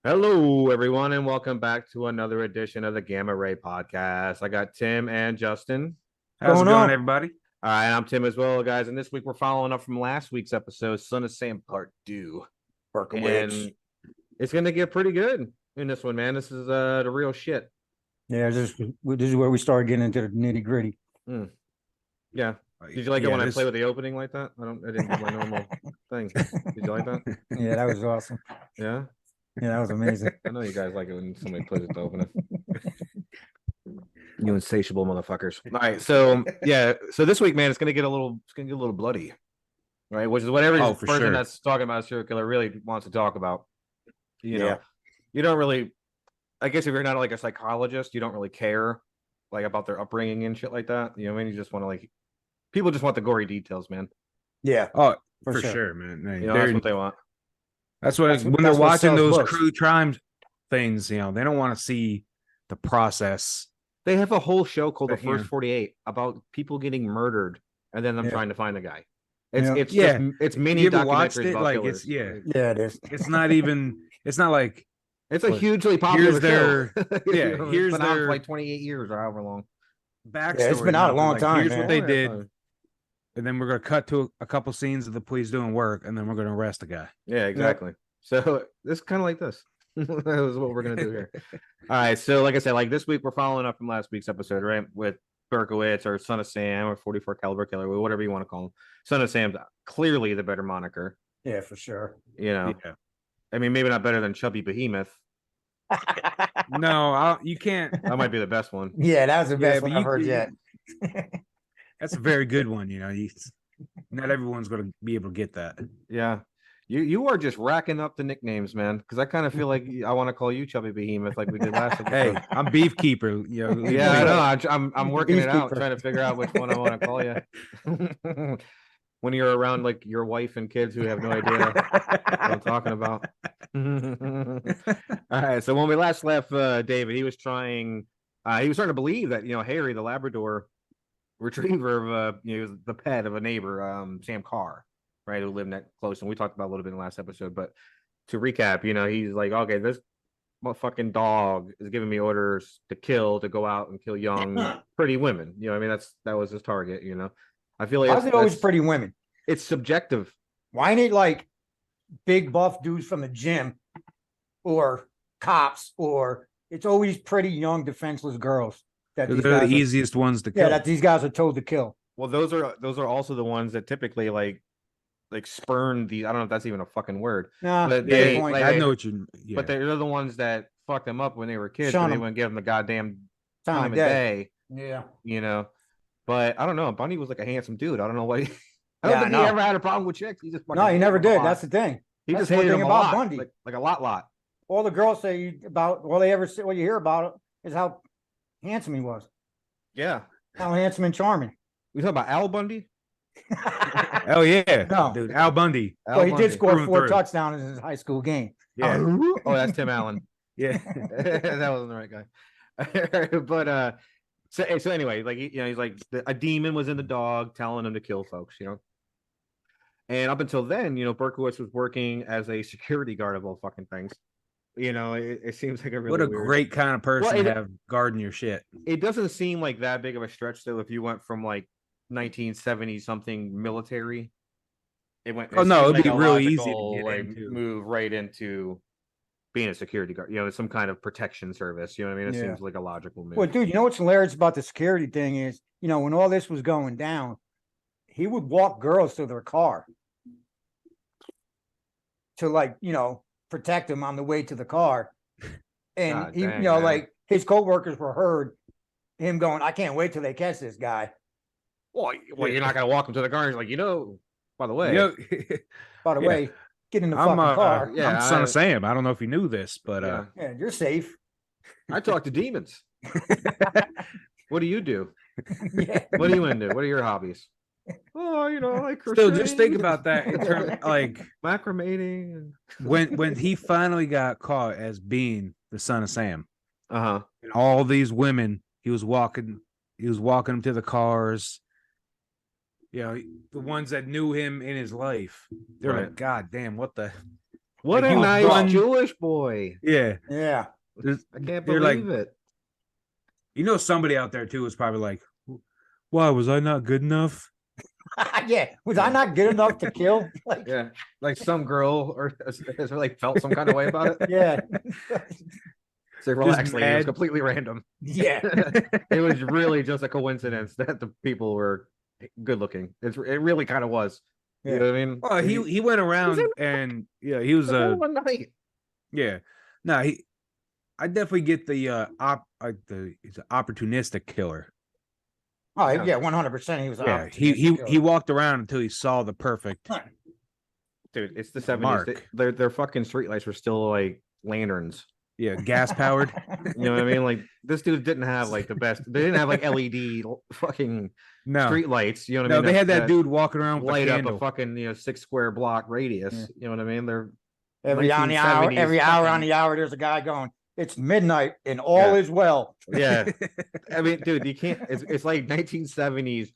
Hello, everyone, and welcome back to another edition of the Gamma Ray Podcast. I got Tim and Justin. How's it Going going, on? everybody? All right, I'm Tim as well, guys. And this week we're following up from last week's episode, Son of Sam Part 2. And it's going to get pretty good in this one, man. This is the real shit. Yeah, this is where we start getting into the nitty gritty. Yeah. Did you like it when I play with the opening like that? I didn't do my normal thing. Did you like that? Yeah, that was awesome. Yeah? Yeah, that was amazing. I know you guys like it when somebody plays with the opening. You insatiable motherfuckers. All right, so this week, man, it's gonna get a little bloody, right? Which is what every person that's talking about a serial killer really wants to talk about. You know, you don't really. I guess if you're not like a psychologist, you don't really care like about their upbringing and shit like that. You know what I mean? You just want to like, people just want the gory details, man. Yeah. Oh, for sure, man. You know, that's what they want. When they're watching those true crime things, you know, they don't want to see the process. They have a whole show called The First 48 about people getting murdered and then them trying to find the guy. It's mini documentaries about killers. It is. It's not even. It's not like it's a hugely popular show. Here's been their out for like 28 years or however long. Backstory. Yeah, it's been out a long time. Here's what they did. And then we're going to cut to a couple scenes of the police doing work, and then we're going to arrest the guy. Yeah, exactly. Yep. So this is kind of like this. That is what we're going to do here. All right. So like I said, like this week, we're following up from last week's episode, right? With Berkowitz or Son of Sam or 44 caliber killer, whatever you want to call him. Son of Sam's clearly the better moniker. Yeah, for sure. You know, I mean, maybe not better than Chubby Behemoth. No, you can't. That might be the best one. Yeah, that was the best one I've heard yet. That's a very good one. You know, not everyone's going to be able to get that. Yeah. You are just racking up the nicknames, man. Because I kind of feel like I want to call you Chubby Behemoth like we did last episode. Hey, I'm Beefkeeper. You know, yeah, I know. I'm working it out, trying to figure out which one I want to call you. When you're around like your wife and kids who have no idea what I'm talking about. All right. So when we last left David, he was starting to believe that, you know, Harry, the Labrador retriever of he was the pet of a neighbor, Sam Carr, right, who lived that close, and we talked about a little bit in the last episode. But to recap, you know, he's like, okay, this fucking dog is giving me orders to go out and kill young pretty women. You know, I mean, that was his target. You know, I feel like how's it always pretty women? It's subjective. Why ain't it like big buff dudes from the gym or cops, or it's always pretty young defenseless girls? They're the easiest ones to kill. Yeah, that these guys are told to kill. Well, those are also the ones that typically like spurn the. I don't know if that's even a fucking word. Nah, but I know what you. Yeah. But they're the ones that fucked them up when they were kids. And they wouldn't give them the goddamn time of day. Yeah, you know. But I don't know. Bunny was like a handsome dude. I don't know why. I don't think he ever had a problem with chicks. He just he never did. That's the thing. He just hated him about Bundy. Like a lot. All the girls say about all they ever say, what you hear about it is how handsome he was. Yeah. How handsome and charming. We talking about Al Bundy? Oh yeah. No, dude, Al Bundy. Well, he did score 4 touchdowns in his high school game. Yeah. Oh, that's Tim Allen. Yeah. That wasn't the right guy. But so anyway, like, you know, he's like a demon was in the dog telling him to kill folks, you know. And up until then, you know, Berkowitz was working as a security guard of all fucking things. You know, it seems like a really great kind of person to have guarding your shit. It doesn't seem like that big of a stretch though. If you went from like 1970 something military, it'd be really easy to get into. Move right into being a security guard. You know, some kind of protection service. You know what I mean? It seems like a logical move. Well, dude, you know what's hilarious about the security thing is, you know, when all this was going down, he would walk girls to their car to, like, you know, protect them on the way to the car. And you know, man, like his co-workers were heard him going, I can't wait till they catch this guy. Well, you're not gonna walk him to the car. He's like, you know, by the way, get in the fucking car. I'm Son of Sam. I don't know if you knew this, but yeah, you're safe. I talk to demons. What do you do? What are you into? What are your hobbies? Oh, you know, like still just think about that in terms like macramating. When he finally got caught as being the Son of Sam, and all these women, he was walking them to the cars. You know, the ones that knew him in his life, they're like, God damn, what What Like, a he was nice run- Jewish boy. Yeah. Yeah. I can't They're like- believe it. You know, somebody out there too was probably like, "Why was I not good enough?" Yeah. Was I not good enough to kill? Like, Yeah, like some girl or has like felt some kind of way about it. yeah. So relax, Just lady. It was mad. completely random. Yeah. It was really just a coincidence that the people were good looking. It really kind of was. You Yeah. know what I mean? Well, he went around and he was the a whole night. yeah. No, I definitely get the he's an opportunistic killer. Oh, Yeah. yeah, 100%. He was. Yeah, opportunistic he walked around until he saw the perfect killer. Dude, it's the 70s. Mark. Their fucking streetlights were still like lanterns. gas powered. You know what I mean? Like this dude didn't have like the best. They didn't have like LED fucking No, street lights. You know what I no, mean? they had that dude walking around with a light up candle. a fucking 6 square block radius. Yeah. You know what I mean? They're Every on the hour, 1970s every hour on fucking- the hour, there's a guy going, "It's midnight and all Yeah. is well." yeah. I mean, dude, you can't. It's like 1970s,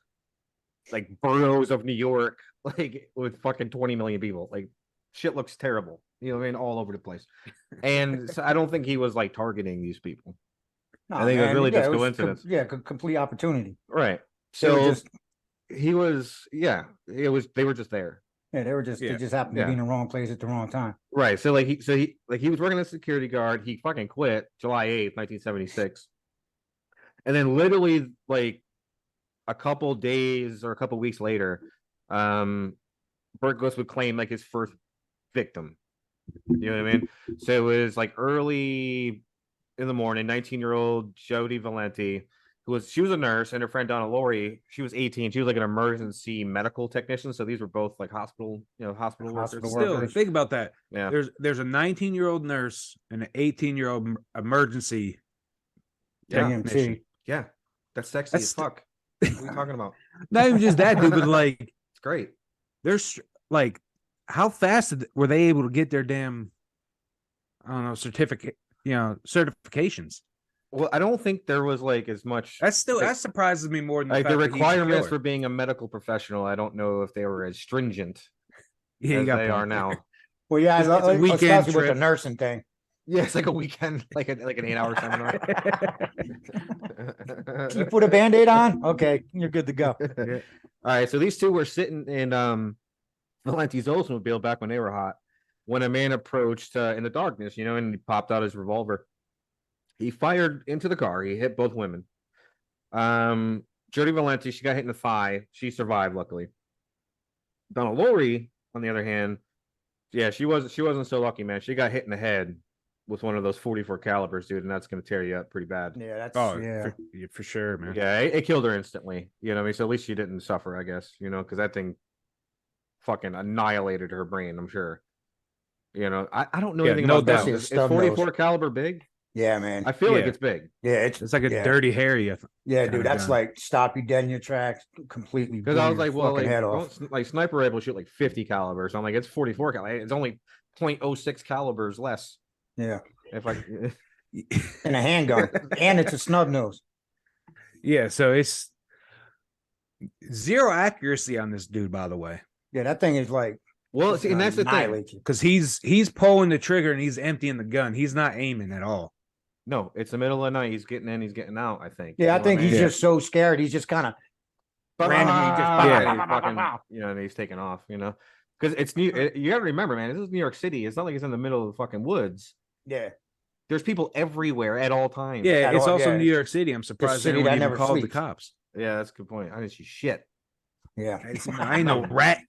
like boroughs of New York, like with fucking 20 million people. Like shit looks terrible. You know what I mean? All over the place. And so I don't think he was like targeting these people. No, I think it was really just was coincidence. complete opportunity. Right. They were So just, he was, yeah, it was, they were just there. yeah, they were just, Yeah. they just happened to be in the wrong place at the wrong time. Right. So like he was working as a security guard. He fucking quit July 8th, 1976. And then literally like a couple days or a couple weeks later, Berkowitz would claim like his first victim. You know what I mean? So it was like early in the morning, 19-year-old Jody Valenti, she was a nurse, and her friend Donna Laurie, she was 18. She was like an emergency medical technician. So these were both like hospital Hospital workers. Still, workers. think about that. Yeah. There's a 19-year-old nurse and an 18-year-old emergency Yeah. technician. TMT. Yeah. That's sexy That's as fuck. What are you talking about? Not even just that, dude, but like It's great. there's like how fast were they able to get their damn certifications? Well, I don't think there was like as much That surprises me more than like the fact that he's a requirements killer. for being a medical professional. I don't know if they were as stringent Yeah, you as got they point. are now. Well, yeah, It's a weekend especially with the trip. nursing thing. Yeah, it's like a weekend, like an 8-hour seminar. Can you put a Band-Aid on? Okay, you're good to go. All right, so these two were sitting in Valenti's Oldsmobile back when they were hot, when a man approached in the darkness, and he popped out his revolver. He fired into the car. He hit both women. Jody Valenti, she got hit in the thigh. She survived, luckily. Donna Laurie, on the other hand, yeah, she wasn't so lucky, man. She got hit in the head with one of those 44 calibers, dude, and that's gonna tear you up pretty bad. Yeah, that's Oh, yeah. for sure, man. Yeah, it killed her instantly. You know what I mean? So at least she didn't suffer, I guess, because that thing fucking annihilated her brain, I'm sure. I don't know Yeah, anything no about that. doubt. Is 44 caliber big? Yeah, man. I feel like Yeah. it's big. Yeah, It's like a yeah. dirty Harry. Yeah, kinda dude, that's gun. like stop you dead in your tracks, completely. Because I was blew your like, well, fucking like, head off. like sniper rifle shoot like 50 caliber. So I'm like, it's 44 caliber. It's only 0.06 calibers less. Yeah, If I and a handgun, and it's a snub nose. Yeah, so it's zero accuracy on this dude, by the way, Yeah, that thing is like. well, it's see, and gonna that's the thing. annihilate you. because he's pulling the trigger and he's emptying the gun. He's not aiming at all. No, it's the middle of the night. He's getting in, he's getting out, I think. Yeah, I You know think what he's mean? just so scared. He's just kind of randomly just. Yeah, he's fucking, and he's taking off, because it's you got to remember, man, this is New York City. It's not like it's in the middle of the fucking woods. Yeah, There's people everywhere at all times. Yeah, At it's all- also yeah. New York City. I'm surprised city anyone that even never called the sleeps. cops. Yeah, that's a good point. I didn't see shit. yeah, I ain't no rat.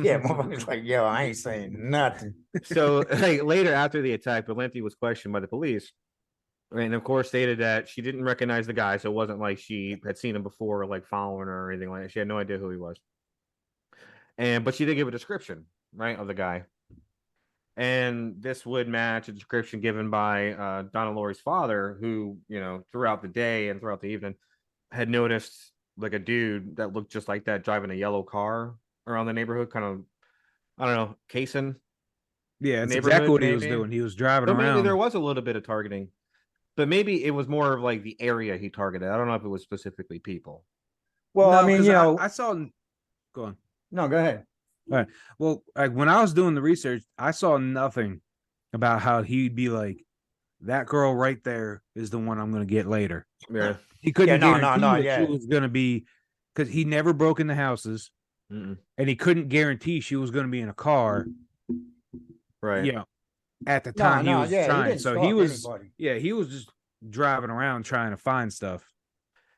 yeah. Motherfucker's like, yo, I ain't saying nothing. So like, later after the attack, Valenti was questioned by the police, and of course stated that she didn't recognize the guy, so it wasn't like she had seen him before, or like following her or anything like that. She had no idea who he was, but she did give a description, right, of the guy, and this would match a description given by Donna Laurie's father, who throughout the day and throughout the evening had noticed like a dude that looked just like that driving a yellow car around the neighborhood, kind of, I don't know, casing. Yeah, that's Neighborhood, exactly what he was maybe. doing. He was driving But maybe around. there was a little bit of targeting, but maybe it was more of like the area he targeted. I don't know if it was specifically people. Well, No, I mean, 'cause you know, I saw. Go on. no, go ahead. Well, like when I was doing the research, I saw nothing about how he'd be like, that girl right there is the one I'm going to get later. Yeah. He couldn't guarantee that yeah. she was going to be, because he never broke into houses, and he couldn't guarantee she was going to be in a car. Right. You know, at the time he was trying. He so he was, he was just driving around trying to find stuff.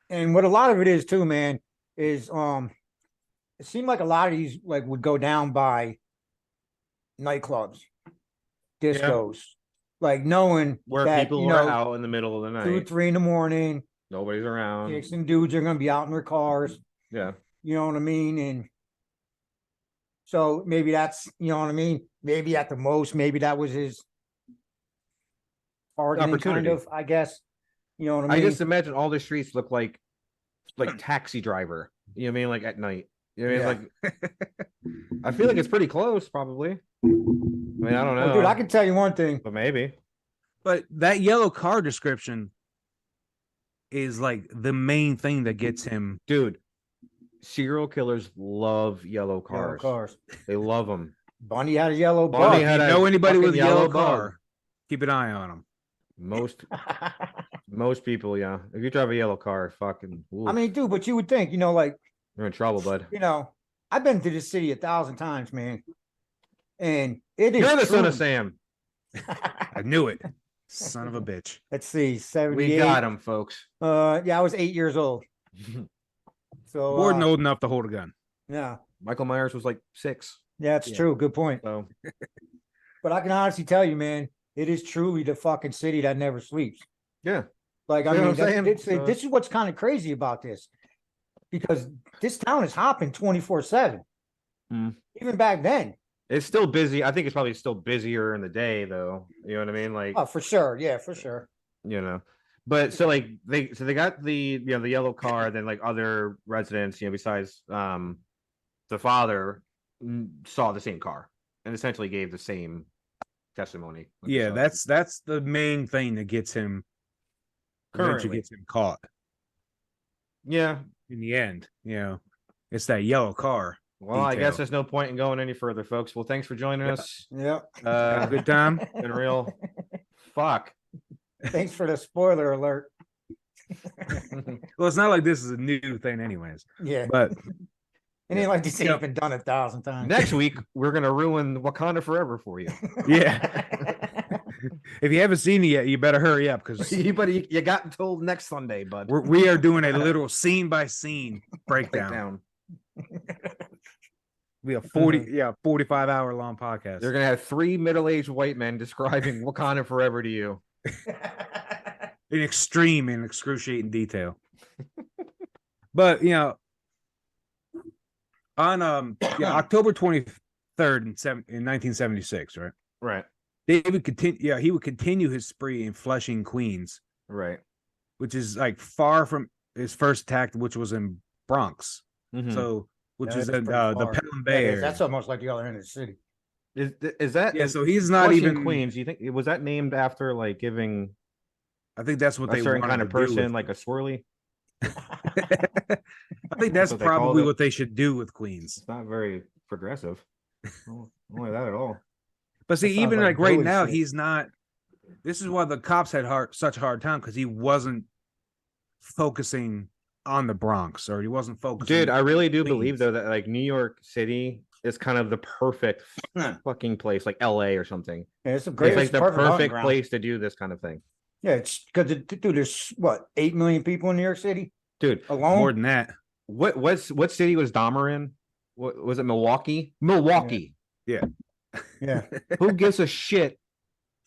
And what a lot of it is too, man, is it seemed like a lot of these like would go down by nightclubs, discos, like knowing where that, people you are know, out in the middle of the night, 2, 3 in the morning, nobody's around. chicks and dudes are gonna be out in their cars. Yeah. You know what I mean? And so maybe that's, you know what I mean? Maybe at the most, maybe that was his bargaining kind of, I guess. You know what I mean? I just imagine all the streets look like Taxi Driver. You know what I mean? Like at night. You know what I mean? Like I feel like it's pretty close, probably. I mean, I don't know. Well, dude, I can tell you one thing. But maybe. But that yellow car description is like the main thing that gets him. Dude, serial killers love yellow cars. They love them. Bunny had a yellow Bunny bug. had Know anybody with a yellow bug. car? Keep an eye on them. Most people, yeah. If you drive a yellow car, fucking. Oof, I mean, dude, but you would think, you know, like, you're in trouble, bud. you know, I've been to this city 1,000 times, man. And it is. You're the son of true. Sam. I knew it. Son of a bitch. Let's see, 78. We got him, folks. Yeah, I was 8 years old. So More than old enough to hold a gun. yeah. Michael Myers was like 6. Yeah, it's true. Good point. So But I can honestly tell you, man, it is truly the fucking city that never sleeps. yeah. Like, I You know mean, what I'm saying? So- this is what's kind of crazy about this, because this town is hopping 24/7. Mm. Even back then. It's still busy. I think it's probably still busier in the day, though. You know what I mean? Like, Oh, for sure. Yeah, for sure. you know. But so like they got the the yellow car, then like other residents, besides the father saw the same car and essentially gave the same testimony. Yeah, that's the main thing that gets him Currently. gets him caught. Yeah. In the end, it's that yellow car. Well, I detail. guess there's no point in going any further, folks. Well, thanks for joining us. Yep. Have a good time. Been real. Fuck. Thanks for the spoiler alert. Well, it's not like this is a new thing, anyways. Yeah. But It ain't like this ain't Yep. been done 1,000 times. Next week, we're gonna ruin Wakanda Forever for you. yeah, if you haven't seen it yet, you better hurry up because you got until next Sunday, bud. we are doing a literal scene by scene breakdown. We have 45 hour long podcast. They're gonna have 3 middle-aged white men describing Wakanda Forever to you. In extreme and excruciating detail. But on October 23rd in 1976, right? Right. David he would continue his spree in Flushing, Queens, Right. which is like far from his first attack, which was in Bronx. Mhm. So which Yeah, is it's in pretty the far. Pelham That Bay is- area. That's almost like the other end of the city. Is that So he's not Flushing, even Queens? You think was that named after like giving I think that's what a they certain wanted kind of to do person, with- like a swirly? I think that's what they call probably it. what they should do with Queens. It's not very progressive. Only that at all. But see, That sounds even like like right Billy now, shit. he's not. This is why the cops had such a hard time because he wasn't focusing on the Bronx or he wasn't focusing. Dude, I really do Queens. believe though that like New York City is kind of the perfect fucking place, like LA or something. Yeah, it's a great, It's like it's the hunting perfect ground. place to do this kind of thing. Yeah, it's because dude, there's what 8 million people in New York City Dude, alone. more than that. what city was Dahmer in? What was it? Milwaukee? Milwaukee. Yeah, Who gives a shit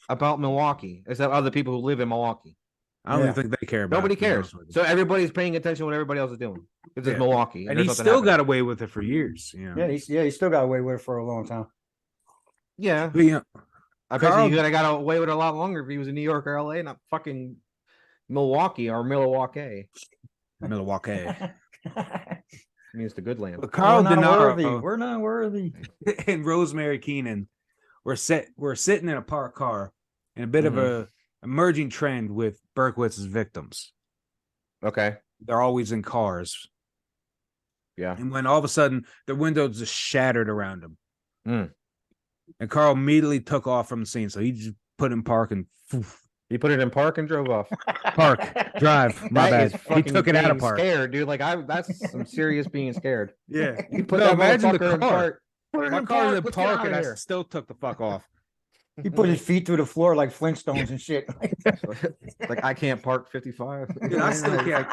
about Milwaukee except other people who live in Milwaukee? I don't Yeah. even think they care about. Nobody it, to be cares. honest with you. So everybody's paying attention to what everybody else is doing. It's Yeah. just Milwaukee, and there's he nothing still happening. got away with it for years. he still got away with it for a long time. Yeah, But, I bet Carl- you could have got away with it a lot longer if he was in New York or LA, not fucking Milwaukee or Milwaukee. Milwaukee. It means the good land. But Carl We're not worthy. DeNaro We're not worthy. and Rosemary Keenan were sitting in a parked car in a bit of a emerging trend with Berkowitz's victims. Okay. They're always in cars. Yeah. And when all of a sudden the windows just shattered around him. Mm. And Carl immediately took off from the scene. So he just put in park and He put it in park and drove off. Park, drive. My That is bad. He fucking took it out of being park. Scared, dude. Like that's some serious being scared. Yeah. You put No, that imagine the motherfucker in car. park. Put it My in car was in let's get park outta and I here. still took the fuck off. He put his feet through the floor like Flintstones and shit. Like I can't park 55. Dude, I still can't.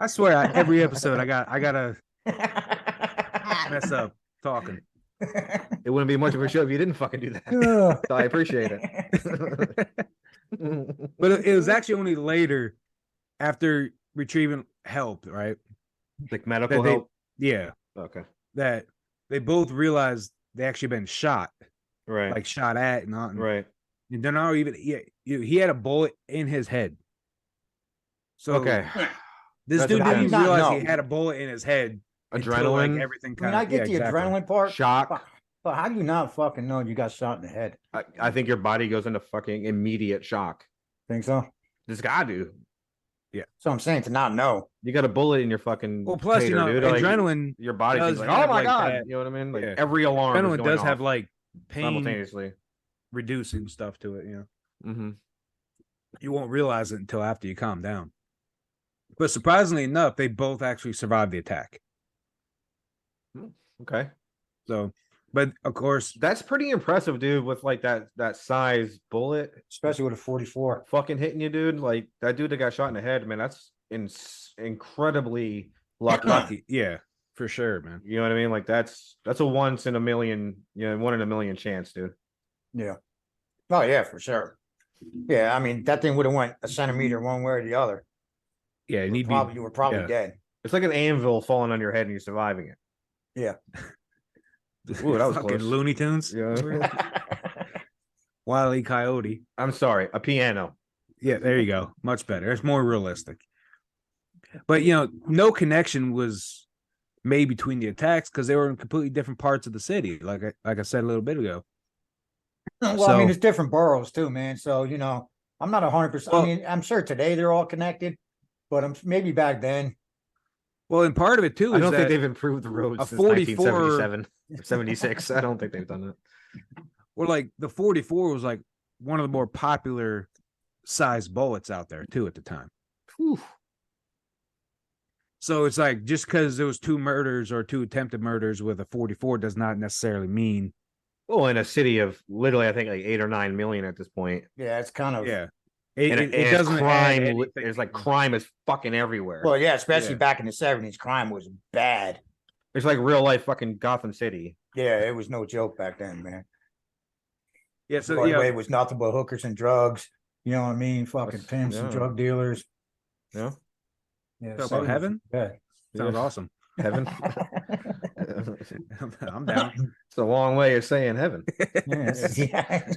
I swear, every episode I gotta mess up talking. It wouldn't be much of a show if you didn't fucking do that. Ugh. So I appreciate it. But it was actually only later, after retrieving help, right? Like medical That they- help. Yeah, Okay. that they both realized they actually been shot, Right. like shot at, and not. right. And they're not even. He had a bullet in his head. So Okay. this That's dude what didn't even happens. realize No. he had a bullet in his head. until, like, Adrenaline. everything I mean, kind I of. get the adrenaline part, Shock. but how do you not fucking know you got shot in the head? I think your body goes into fucking immediate shock. Think so? This guy do. So I'm saying to not know. You got a bullet in your fucking. Well, plus tater, you know, dude. Like, adrenaline. your body does like, oh have, my like, god, that- you know what I mean? Like yeah. every alarm is Adrenaline going does off have like pain simultaneously. reducing stuff to it. You know, Mm-hmm. you won't realize it until after you calm down. But surprisingly enough, they both actually survived the attack. Okay, So, but of course, that's pretty impressive, dude. With like that size bullet, Especially with a 44. fucking hitting you, dude. Like that dude that got shot in the head, man. That's incredibly lucky. lucky, yeah, for sure, man. You know what I mean? Like that's a once in a million, one in a million chance, dude. Yeah. Oh yeah, for sure. Yeah, I mean that thing would have went a centimeter one way or the other. Yeah, you need You were probably yeah. dead. It's like an anvil falling on your head and you're surviving it. Yeah. Ooh, that was fucking close. Looney Tunes, Yeah. Wile E. Coyote. I'm sorry, a piano. Yeah, there you go. Much better. It's more realistic. But no connection was made between the attacks because they were in completely different parts of the city. Like I said a little bit ago. Well, I mean, So- it's different boroughs too, man. So I'm not 100%. Well- I mean, I'm sure today they're all connected, but maybe back then. Well, and part of it too I is don't think that they've improved the roads a since 44 1977 or 76. I don't think they've done that. well, like the 44 was like one of the more popular size bullets out there too at the time. Whew. So it's like just because there was 2 murders or 2 attempted murders with a 44 does not necessarily mean Well, in a city of literally, I think like 8 or 9 million at this point. Yeah, it's kind of. yeah. And It it's doesn't add crime. anything. It's like crime is fucking everywhere. Well, yeah, especially Yeah. back in the 70s, crime was bad. It's like real life fucking Gotham City. Yeah, it was no joke back then, man. Yeah, so Broadway was nothing but hookers and drugs. You know what I mean? Fucking That's- pimps and yeah. drug dealers. Yeah. Yeah, Talk about 70s was heaven? bad. sounds Yeah. awesome. Heaven. I'm down. It's a long way of saying heaven. Yes, yeah.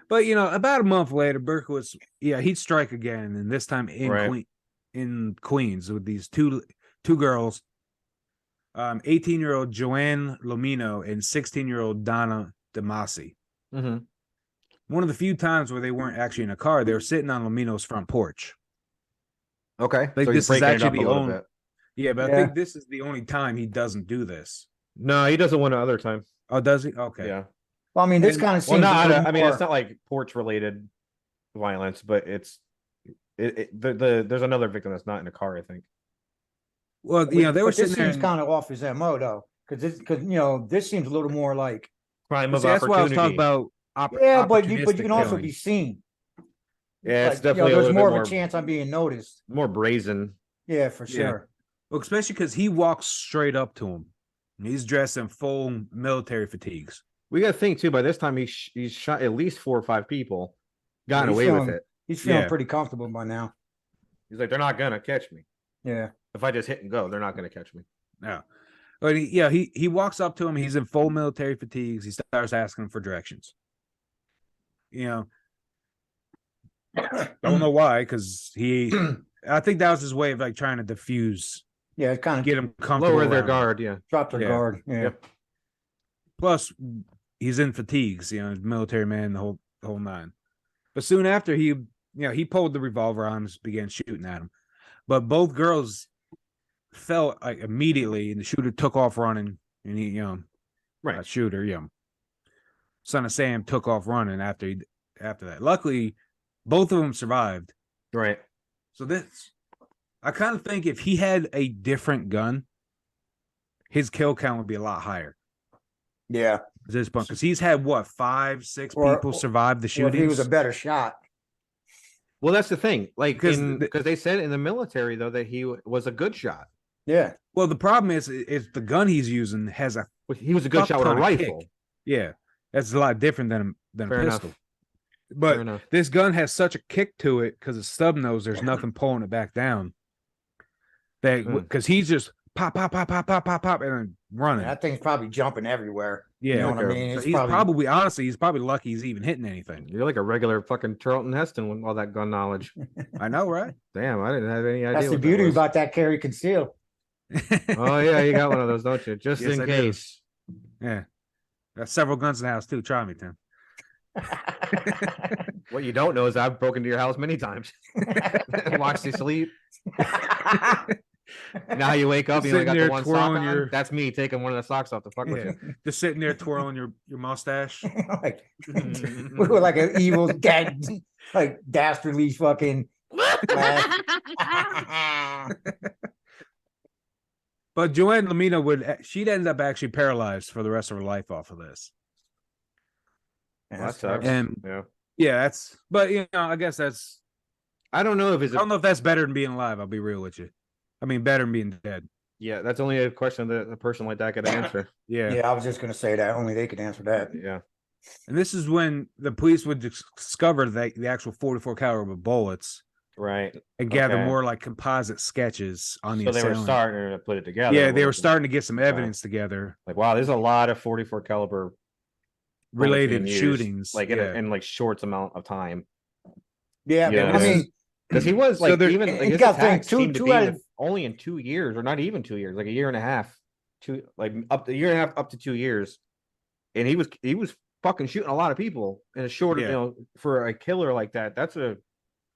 But about a month later, Berkowitz, he'd strike again, and this time in Right. in Queens with these two girls, 18-year-old Joanne Lomino and 16-year-old Donna DeMasi. Mm-hmm. One of the few times where they weren't actually in a car, they were sitting on Lomino's front porch. Okay. Like, so this he's is breaking it actually up a the little only- bit. Yeah, but I Yeah. think this is the only time he doesn't do this. No, he doesn't want another time. Oh, does he? Okay. Yeah. Well, I mean, this And- kind of Well, seems. no, a little I mean, more- it's not like porch related violence, but there's another victim that's not in a car, I think. Well, But- they were but this sitting there. seems kind of off his MO though, because this seems a little more like. Crime of See, that's why I was opportunity. talking about. Yeah, but you opportunistic can also killing. be seen. Yeah, it's Like, definitely a there's little more bit of a chance I'm being noticed. more brazen. Yeah, for Yeah. sure. Well, especially because he walks straight up to him. And he's dressed in full military fatigues. We got to think too. By this time, he's shot at least 4 or 5 people, gotten He's away with feeling- it. He's feeling Yeah. pretty comfortable by now. He's like, they're not gonna catch me Yeah. if I just hit and go. They're not gonna catch me. Yeah. But he walks up to him. He's in full military fatigues. He starts asking him for directions. Don't know why, because I think that was his way of like trying to diffuse, Yeah, it kind of get him comfortable. Lower their around him. guard. Yeah. dropped their Yeah. guard. Yeah. Yep. Plus, he's in fatigues. Military man, the whole nine. But soon after, he pulled the revolver on him, began shooting at him. But both girls fell like immediately, and the shooter took off running, and he, Right. shooter, son of Sam took off running after that. Luckily, both of them survived. Right. So I kind of think if he had a different gun, his kill count would be a lot higher Yeah. at this point, because he's had what 5, 6 Or- people survive the Or if shootings. he was a better shot. Well, that's the thing. Like, Because because they said in the military though that he was a good shot. Yeah. Well, the problem is the gun he's using has a He was a good fuck shot with a ton of kick. rifle. Yeah, that's a lot different than a Fair enough. pistol. Fair But enough. this gun has such a kick to it because it's stub nose. There's nothing pulling it back down. That because he's just pop, pop, pop, pop, pop, pop, pop, and then running. That thing's probably jumping everywhere. Yeah, You know what I okay. mean? So It's he's probably honestly he's probably lucky he's even hitting anything. You're like a regular fucking Charlton Heston with all that gun knowledge. I know, right? Damn, I didn't have any idea. that's the what that beauty was. about that carry conceal. Oh yeah, you got one of those, don't you? Just Yes, in I do. case. Yeah, got several guns in the house too. Try me, Tim. What you don't know is I've broken into your house many times. Watched you sleep. Now you wake up, you only Sitting got the there one sock twirling on. your- That's me taking one of the socks off to fuck with Yeah. you. Just sitting there twirling your mustache. Like, we were like an evil dad, like dastardly fucking. But Joanne Lamina she'd end up actually paralyzed for the rest of her life off of this. That sucks. And Yeah. yeah, but I guess that's, I don't know if it's I don't know if that's better than being alive. I'll be real with you. I mean, better than being dead. yeah, that's only a question that a person like that could answer. Yeah. Yeah, I was just gonna say that. Only they could answer that. Yeah. And this is when the police would discover the actual 44 caliber bullets Right. and gather Okay. more like composite sketches on the So they were assailant. starting to put it together. Yeah, a they were little bit. starting to get some evidence together. Like, wow, there's a lot of 44 caliber bullets Related being used, shootings, like yeah. in like short amount of time. Yeah, Yeah. I mean, Because he was So like there- even and like you his gotta think, attacks seemed to two be out of- only in 2 years, or not even 2 years, like a year and a half, like up to a year and a half, up to 2 years, and he was fucking shooting a lot of people in a short, Yeah. for a killer like that. That's a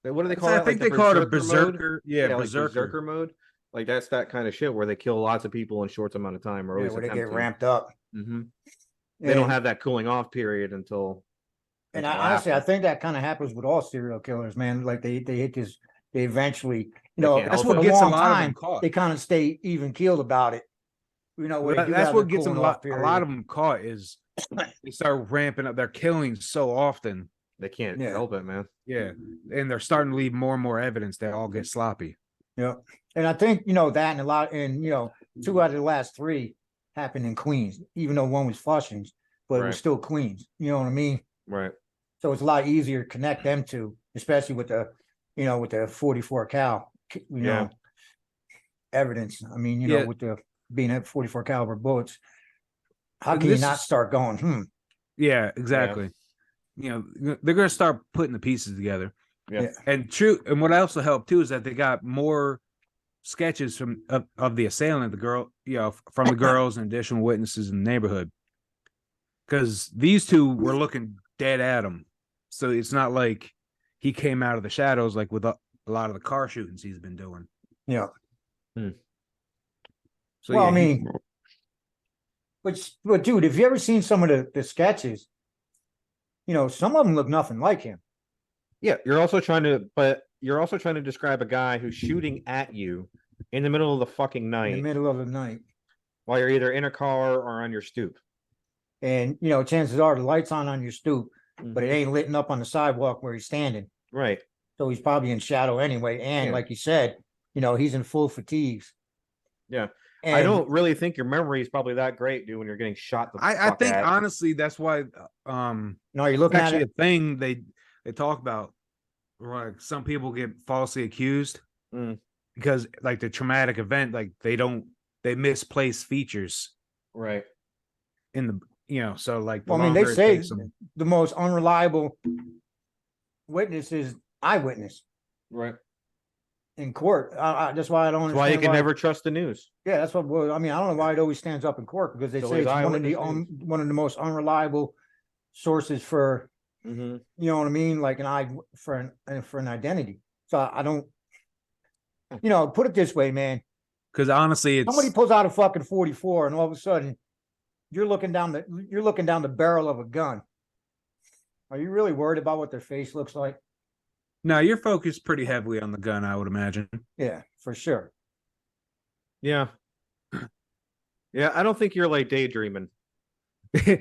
what do they call I it? think Like they the call it a berserker mode? berserker. Yeah, like berserker. berserker mode. Like that's that kind of shit where they kill lots of people in short amount of time, or at yeah, least where they attempt get to. ramped up. They don't And- have that cooling off period until. And until honestly, I after. think that kind of happens with all serial killers, man. Like they hit this, they eventually, They know, can't That's help what it. gets a long lot of time, them caught. they kind of stay even keeled about it. Well, where they do that's have what the gets them cooling off a lot period. of them caught is they start ramping up their killings so often. They can't Yeah. help it, man. Yeah, and they're starting to leave more and more evidence. They all get sloppy. Yeah. And I think, that and a lot, and, 2 out of the last 3 happened in Queens, even though one was Flushings, but it Right. was still Queens. You know what I mean? Right. So it's a lot easier to connect them to, especially with the 44 cal, Yeah. evidence. I mean, Yeah. with the being at 44 caliber bullets, how And can you this not is- start going, Yeah, exactly. They're going to start putting the pieces together. Yeah. And what also helped too is that they got more sketches of the assailant, the girl, from the girls and additional witnesses in the neighborhood. Because these two were looking dead at him, so it's not like he came out of the shadows like with a lot of the car shootings he's been doing. Yeah. So Well, yeah, I mean, but dude, have you ever seen some of the sketches? Some of them look nothing like him. Yeah, you're also trying to describe a guy who's shooting at you in the middle of the fucking In the night middle of the night. while you're either in a car or on your stoop. And, chances are the light's on your stoop, but it ain't lit up on the sidewalk where he's standing. Right. So he's probably in shadow anyway. And Yeah. like you said, he's in full fatigues. Yeah. And I don't really think your memory is probably that great, dude, when you're getting shot. I think at. honestly that's why No, you're it's looking at actually it. a thing they talk about. Like some people get falsely accused Mm. because like the traumatic event, like they misplace features Right. in the so like the Well, I mean, they longer it say takes them- the most unreliable witness is eyewitness Right. in court. That's why I don't That's understand. why you can never trust the news. Yeah, that's what. Well, I mean, I don't know why it always stands up in court because they It's say it's always one of the eyewitness one of the most unreliable sources for Mm-hmm. you know what I mean, like for an identity. So I don't. Put it this way, man. Because honestly, it's Somebody pulls out a fucking 44 and all of a sudden you're looking down the barrel of a gun. Are you really worried about what their face looks like? no, you're focused pretty heavily on the gun, I would imagine. Yeah, for sure. Yeah. Yeah, I don't think you're like daydreaming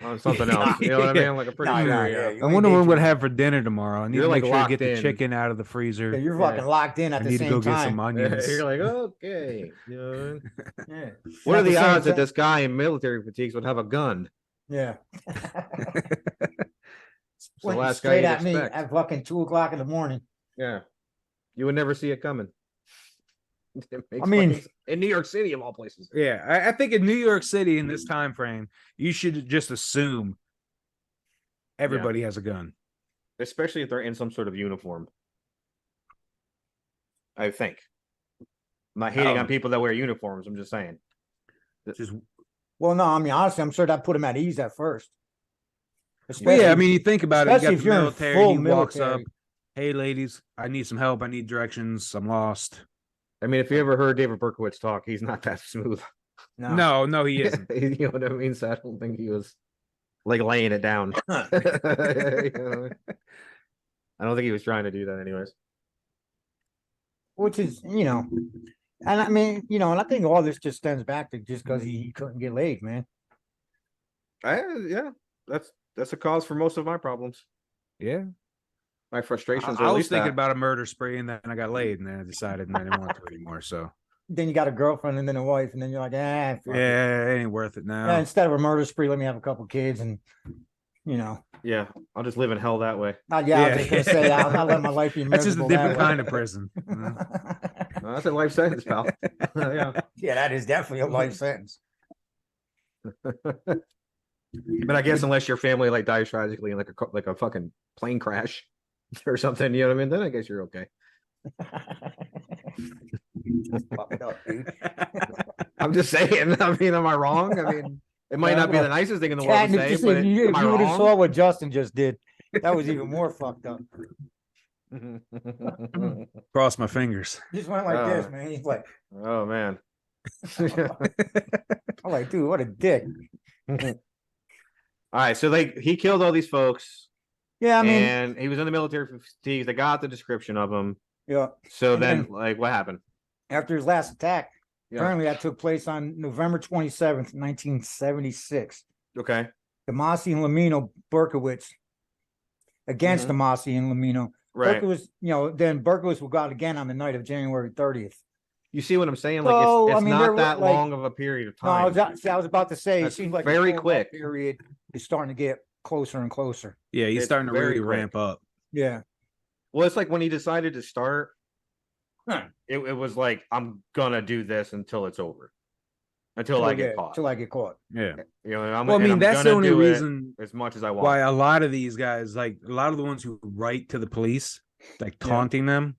on something Nah, else. You know what I yeah. mean? Like, I'm pretty Nah, sure. nah, yeah. yeah. I wonder what we'd have for dinner tomorrow. I need You're, to make like, sure to locked get the in. chicken out of the freezer. Yeah, you're Yeah. fucking locked in I at the need to same go get some time. onions. You're like, okay. You know what I mean? Yeah. What At are the same odds that time- this guy in military fatigues would have a gun? Yeah. It's the Pointing last guy straight you'd at me expect. at fucking 2:00 in the morning. Yeah. You would never see it coming. It makes I mean- fucking- in New York City, of all places. Yeah, I think in New York City in this time frame, you should just assume everybody has a gun. Especially if they're in some sort of uniform. I think. I'm not hating Oh. on people that wear uniforms. I'm just saying. Just Well, no, I mean, honestly, I'm sure that put him at ease at first. well, yeah, I Especially- mean, you think about it. You especially got if the you're in military. full He walks up. military. Hey, ladies, I need some help. I need directions. I'm lost. I mean, if you ever heard David Berkowitz talk, he's not that smooth. No, he isn't. You know what I mean? So I don't think he was like laying it down. You know what I mean? I don't think he was trying to do that anyways. Which is, and I mean, and I think all this just stems back to just because he couldn't get laid, man. Yeah, that's a cause for most of my problems. Yeah. My frustrations. I was thinking about a murder spree, and then I got laid, and then I decided I didn't want to anymore. So Then you got a girlfriend and then a wife, and then you're like, fuck it. yeah, it ain't worth it now. Yeah, instead of a murder spree, let me have a couple kids and, Yeah, I'll just live in hell that way. I was just gonna say, I'll not let my life be That's just a miserable different that way. kind of prison. you know? No, that's a life sentence, pal. Yeah. Yeah, that is definitely a life sentence. But I guess unless your family like dies tragically in like a fucking plane crash or something, you know what I mean? Then I guess you're okay. Fucked up, dude. I'm just saying. I mean, am I wrong? I mean, it might not be the nicest thing in the world Chad, to say, if but you am I would have wrong? saw what Justin just did, that was even more fucked up. Cross my fingers. Just went like this, Oh. man. He's like, Oh man. I'm like, dude, what a dick. All right, so he killed all these folks, Yeah, I mean, and he was in the military for fatigues. They got the description of him. yeah. So And then, then- like, what happened? After his last attack, Yeah. apparently that took place on November 27th, 1976. Okay. Demasi and Lamino Berkowitz against Demasi and Lamino. Right. Berkowitz, then Berkowitz will go out again on the night of January 30th. You see what I'm saying? Like, So, it's I mean, not there that were, like- long of a period of No, I time. was about to say, it That's seems like the very whole quick. period is starting to get closer and closer. Yeah, he's It's starting to very really quick. ramp up. Yeah. Well, it's like when he decided to start, Huh. it was like, I'm gonna do this until it's over. Until I get caught. Till I get caught. Yeah. You know, Well, I mean, that's the only reason as much as I want. why a lot of these guys, like a lot of the ones who write to the police, like Yeah. taunting them,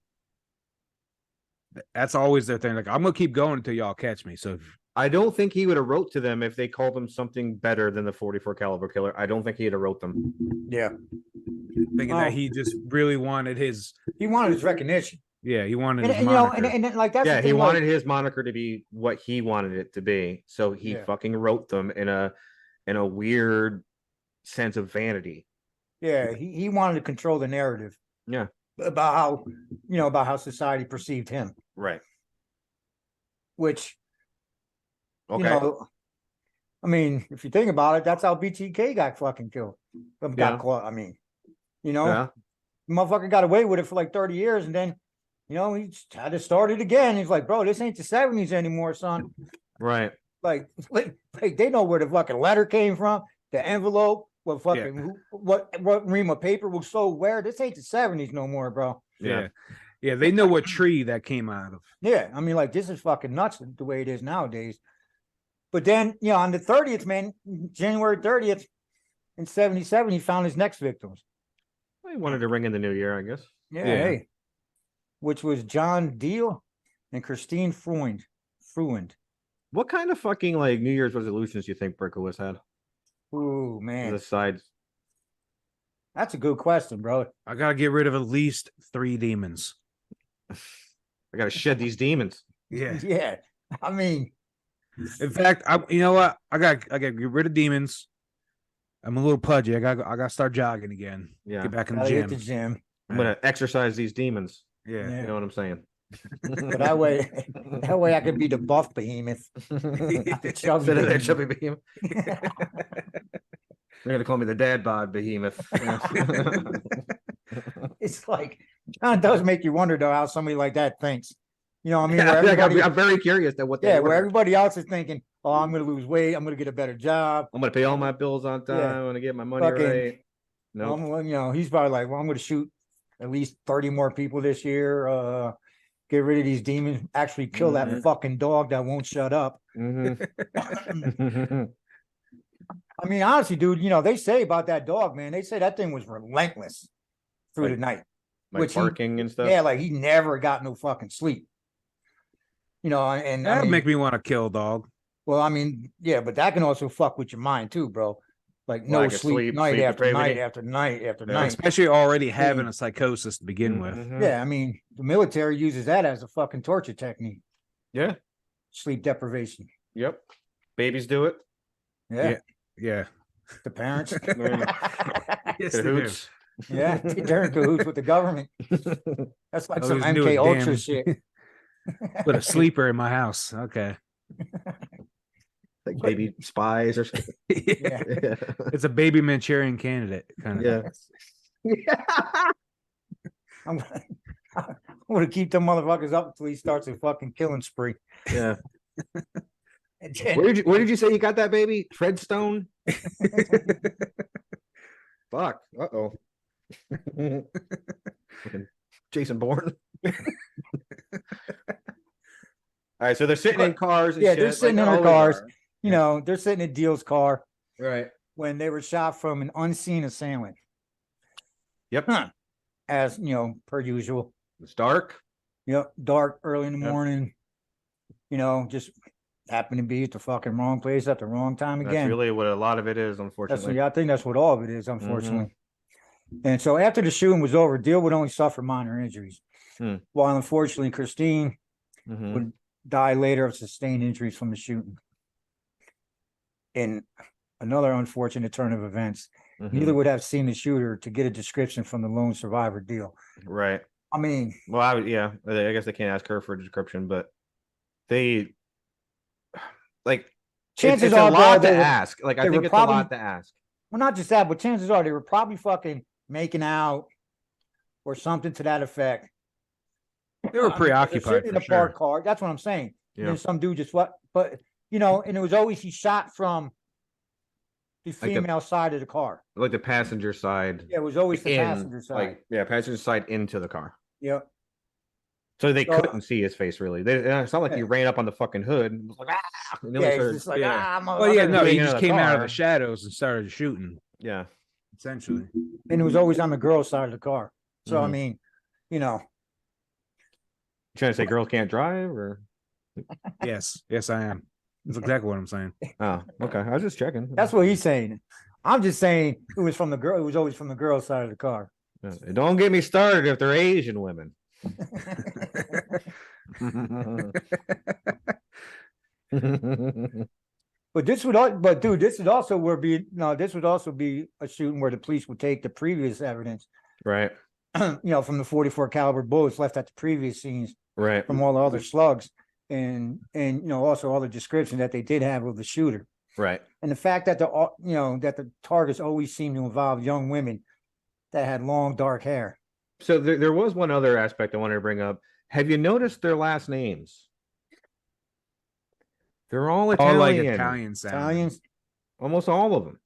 that's always their thing. Like, I'm gonna keep going until y'all catch me. So I don't think he would have wrote to them if they called him something better than the 44 caliber killer. I don't think he'd have wrote them. Yeah. thinking Oh. that he just really wanted his, He wanted his recognition. yeah, he wanted And, his and, moniker. and like that's Yeah, the he thing, wanted like, his moniker to be what he wanted it to be. So he Yeah. fucking wrote them in a weird sense of vanity. yeah, he wanted to control the narrative. Yeah. About how society perceived him, Right. which Okay. I mean, if you think about it, that's how BTK got fucking killed. Got Yeah. caught. I mean, Yeah. motherfucker got away with it for like 30 years, and then he just had to start it again. He's like, bro, this ain't the 70s anymore, son. Right. Like they know where the fucking letter came from, the envelope, what fucking what ream of paper was sold where. This ain't the 70s no more, bro. yeah. Yeah, they know what tree that came out of. Yeah, I mean, like, this is fucking nuts the way it is nowadays. But then, on the 30th, man, January 30th in 77, he found his next victims. He wanted to ring in the new year, I guess. Yeah, Yeah. hey. Which was John Deal and Christine Freund. What kind of fucking like New Year's resolutions do you think Berkowitz had? Ooh, man. Besides, That's a good question, bro. I gotta get rid of at least 3 demons. I gotta shed these demons. Yeah. Yeah. I mean, In fact, you know what? I got to get rid of demons. I'm a little pudgy. I got to start jogging again. Yeah. Get back in the gotta hit gym. the gym. I'm gonna exercise these demons. Yeah. Yeah. You know what I'm saying? But that way, I could be the buff behemoth. Instead of that chubby behemoth, they're gonna call me the dad bod behemoth. It's like, it does make you wonder though how somebody like that thinks. You know what I mean? Yeah, Where like, everybody, I'm very curious at what they yeah, where order. everybody else is thinking, oh, I'm gonna lose weight, I'm gonna get a better job. I'm gonna pay all my bills on time. Yeah. I'm gonna get my money Fucking- right. No, You know, he's probably like, well, I'm gonna shoot at least 30 more people this year. Get rid of these demons, actually kill that Mhm. fucking dog that won't shut up. Mhm. I mean, honestly, dude, you know, they say about that dog, man, they say that thing was relentless through Like, the night. like Which he- barking and stuff. Yeah, like he never got no fucking sleep. You know, and I That'd mean, make me want to kill a dog. well, I mean, yeah, but that can also fuck with your mind too, bro. Like no Like a sleep, night sleep after night depravity. after night after Yeah. night. Especially already having a psychosis to begin with. Mhm. Yeah, I mean, the military uses that as a fucking torture technique, Yeah. sleep deprivation. Yep. Babies do it. Yeah, Yeah. the parents. Yes, they do. Cahoots. Yeah, they're in cahoots with the government. That's like I some always knew MK it, Ultra damn. shit. Put a sleeper in my house. Okay. Like baby spies or something. Yeah. Yeah. It's a baby Manchurian candidate kind of. Yeah. I'm gonna keep them motherfuckers up until he starts a fucking killing spree. Yeah. And then- Where did you say you got that baby? Treadstone? Fuck. Uh-oh. Fucking Jason Bourne. All right, so they're sitting in cars. And Yeah, they're shit, sitting like in their always cars. are. You know, they're sitting in Deal's car Right. when they were shot from an unseen assailant. Yep. Huh. As you know, per usual. It's dark. Yep, dark, early in the Yep. morning. You know, just happened to be at the fucking wrong place at the wrong time That's again. really what a lot of it is, That's unfortunately. yeah, I think that's what all of it is, unfortunately. And so after the shooting was over, Deal would only suffer minor injuries. Hmm. While unfortunately Christine Mhm. would die later of sustained injuries from the shooting. In another unfortunate turn of events, Mhm. neither would have seen the shooter to get a description from the lone survivor Deal. Right. I mean, Well, yeah, I guess they can't ask her for a description, but they like chances it's are, a bro, lot they to were- ask. Like I they think were it's a lot to ask. well, not just that, but chances are they were probably fucking making out or something to that effect. They were They're preoccupied sitting in for a parked sure. car. That's what I'm saying. And Yeah. then some dude just what, but you know, and it was always he shot from the Like the- female side of the car. Like the passenger side. Yeah, it was always the in, passenger side. Like yeah, passenger side into the car. Yeah. So they So- couldn't see his face really. It's not like he Yeah. ran up on the fucking hood and was like, ah! And then Yeah, we it's started- just like, yeah. ah, Well, yeah, motherfucker. no, he getting just out of the came out of car. the shadows and started shooting, yeah. essentially. And it was always on the girl's side of the car. So I Mhm. mean, you know, You trying to say girls can't drive or Yes, yes, I am. That's exactly what I'm saying. oh okay. I was just checking. that's what he's saying. I'm just saying it was from the girl. It was always from the girl's side of the car. Yeah. Don't get me started if they're Asian women. But this would, but dude, this would also where be no, this would also be a shooting where the police would take the previous evidence, Right. you know, from the 44 caliber bullets left at the previous scenes Right. from all the other slugs, and you know also all the description that they did have of the shooter, Right. and the fact that you know that the targets always seem to involve young women that had long dark hair. So there was one other aspect I wanted to bring up. Have you noticed their last names? They're all All Italian. like Italian sound. Italians, Almost all of them.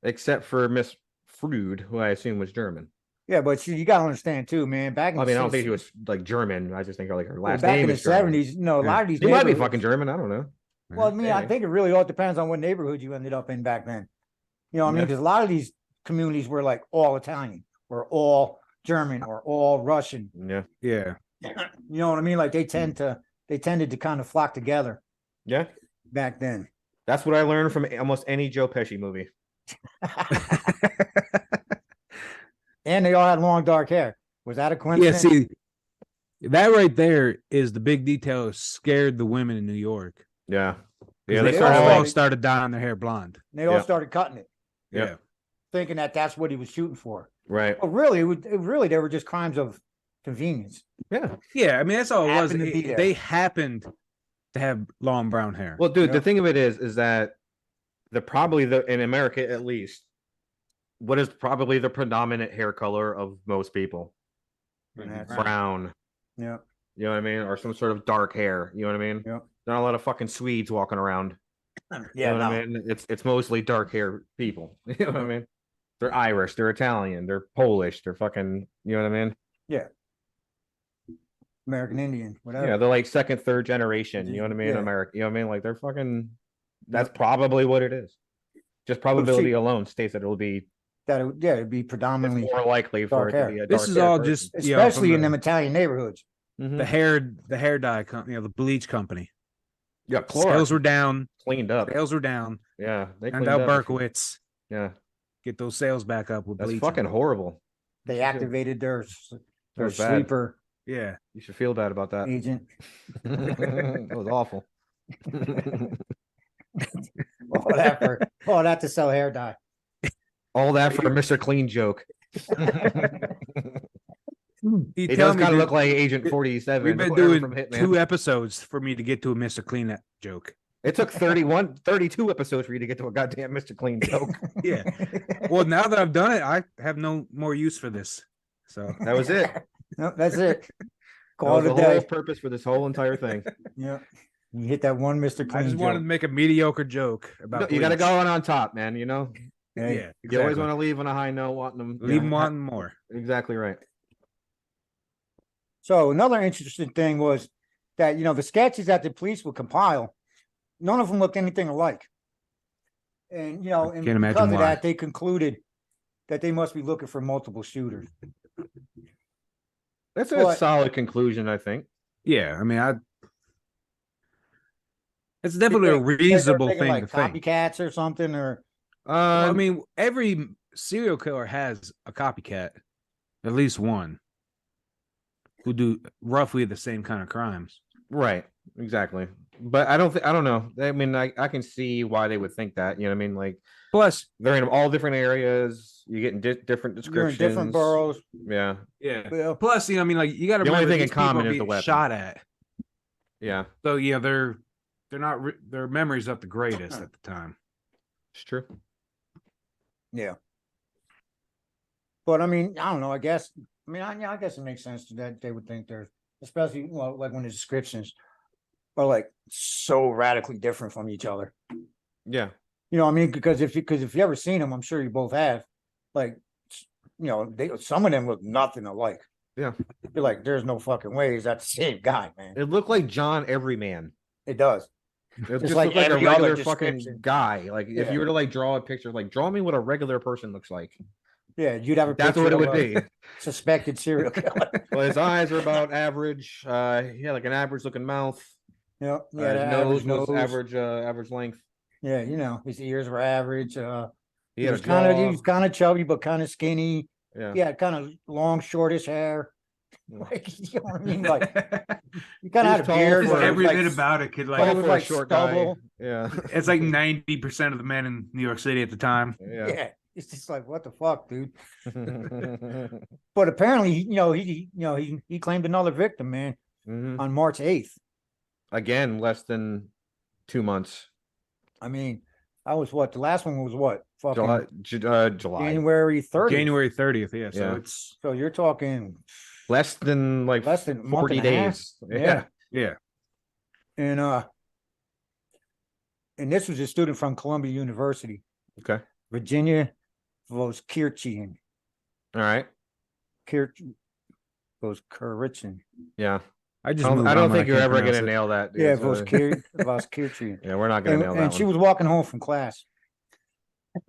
Except for Miss Frood, who I assume was German. yeah, but you got to understand too, man. Back in I the mean, I don't 60s think he was like German. I just think like her well, last back name in the is German. 70s. You know, a lot of these He might be neighborhoods- fucking German. I don't know. Well, I mean, I Maybe. think it really all depends on what neighborhood you ended up in back then. You know what I mean? Yeah. Because a lot of these communities were like all Italian or all German or all Russian. Yeah. Yeah. You know what I mean? Like they tended to kind of flock together Yeah. back then. That's what I learned from almost any Joe Pesci movie. And they all had long dark hair. Was that a Yeah, coincidence? see, That right there is the big detail. Scared the women in New York. Yeah. 'Cause Yeah. they They all started all like, started dyeing their hair blonde. They all Yeah. started cutting it, Yep. Yeah. thinking that that's what he was shooting for. right. But really, really, they were just crimes of convenience. Yeah. Yeah. I mean, that's all it was. Happened to be there. They happened to have long brown hair. Well, dude, Yeah. the thing of it is that in America at least, what is probably the predominant hair color of most people? And that's- Brown. Yeah. You know what I mean? Or some sort of dark hair. You know what I mean? Yep. Not a lot of fucking Swedes walking around. Yeah. You know what I mean? It's mostly dark hair people. You know what I mean? They're Irish, they're Italian, they're Polish, they're fucking, you know what I mean? American Indian, whatever. Yeah, they're like second, third generation, you know what I mean? Yeah. America, you know what I mean? Like they're fucking, that's probably what it is. Just probability alone states that it'll be It'd be it's predominantly, more likely for dark it to be hair. a This dark is hair all person. just especially in the, them Italian neighborhoods. Mhm. the hair dye company, the bleach company. Yeah, Sales Clorox were down. cleaned up. Sales were down. Yeah, they And cleaned out up. Berkowitz Yeah, get those sales back up with that's bleach. fucking horrible. They activated their was bad. sleeper Yeah. You should feel bad about that. agent. That was awful. All that to sell hair dye. All that for a Mr. Clean joke. You He tell does me, kind of dude, look like Agent 47. we've been whatever doing from Hitman. 2 episodes for me to get to a Mr. Clean that joke. It took 32 episodes for you to get to a goddamn Mr. Clean joke. Yeah. Well, now that I've done it, I have no more use for this. So That was it. No, that's it. That Call was it a the whole day. purpose for this whole entire thing. Yeah. You hit that one Mr. I Clean just wanted to joke. make a mediocre joke about You got to bleach. go on top, man. You know, Hey, Yeah, you always exactly. want to leave on a high note, wanting them. Leave them wanting more. Exactly right. So another interesting thing was that, the sketches that the police would compile, none of them looked anything alike. And, and Can't imagine because of why. that, they concluded that they must be looking for multiple shooters. That's a But- solid conclusion, I think. Yeah, I mean, it's definitely a Because they're reasonable thinking, thing like to think. copycats or something, or Well, I mean, every serial killer has a copycat, at least one, who do roughly the same kind of crimes. Right, exactly. But I don't know. I mean, I can see why they would think that. You know what I mean? Like Plus, they're in all different areas. You get in different you're descriptions. in different boroughs. Yeah, yeah. Well, Plus, I mean, like you got to The only remember thing in these people common are is the being weapon. shot at. yeah, So yeah, they're not their memory's not the greatest at the time. it's true. Yeah. But I mean, I don't know. I guess I guess it makes sense that they would think they're, especially like when the descriptions are like so radically different from each other. Yeah, I mean, because if you ever seen them, I'm sure you both have. Like, some of them look nothing alike. Yeah. You're like, there's no fucking way is that the same guy, man. it looked like John Everyman. It does. It Just just like looked like a every other regular fucking description. guy. Like if Yeah. you were to like draw a picture, like draw me what a regular person looks like. Yeah, you'd have a That's picture what it of would a be. suspected serial killer. Well, his eyes are about average. He had like an average looking mouth. Yeah, His yeah, nose nose. was average length. Yeah, his ears were average. He He had a was kind of jaw. chubby, but kind of skinny. Yeah. Yeah, kind of long, shortish hair. Yeah. Like, you know what I mean? Like, you He kind was of had a tall beard. for but it Every was bit like- about it could but like it was for a like short guy. stubble. Yeah. it's like 90% of the men in New York City at the time. Yeah. Yeah, it's just like, what the fuck, dude? But apparently, he claimed another victim, man, Mhm. on March 8th. Again, less than 2 months. I mean, I was what? The last one was what? Fucking July. January 30th. January 30th. Yeah. So Yeah. it's So you're talking Less than like less than a month 40 and a half. days. Yeah. yeah. And this was a student from Columbia University, Okay. Virginia Voskirchian. All right. Voskirchian. Yeah. I I just don't, moved I on don't when think you're can't ever pronounce gonna it. nail that. dude, Yeah, so- Voskirchian. yeah, we're not gonna nail that And she one. was walking home from class.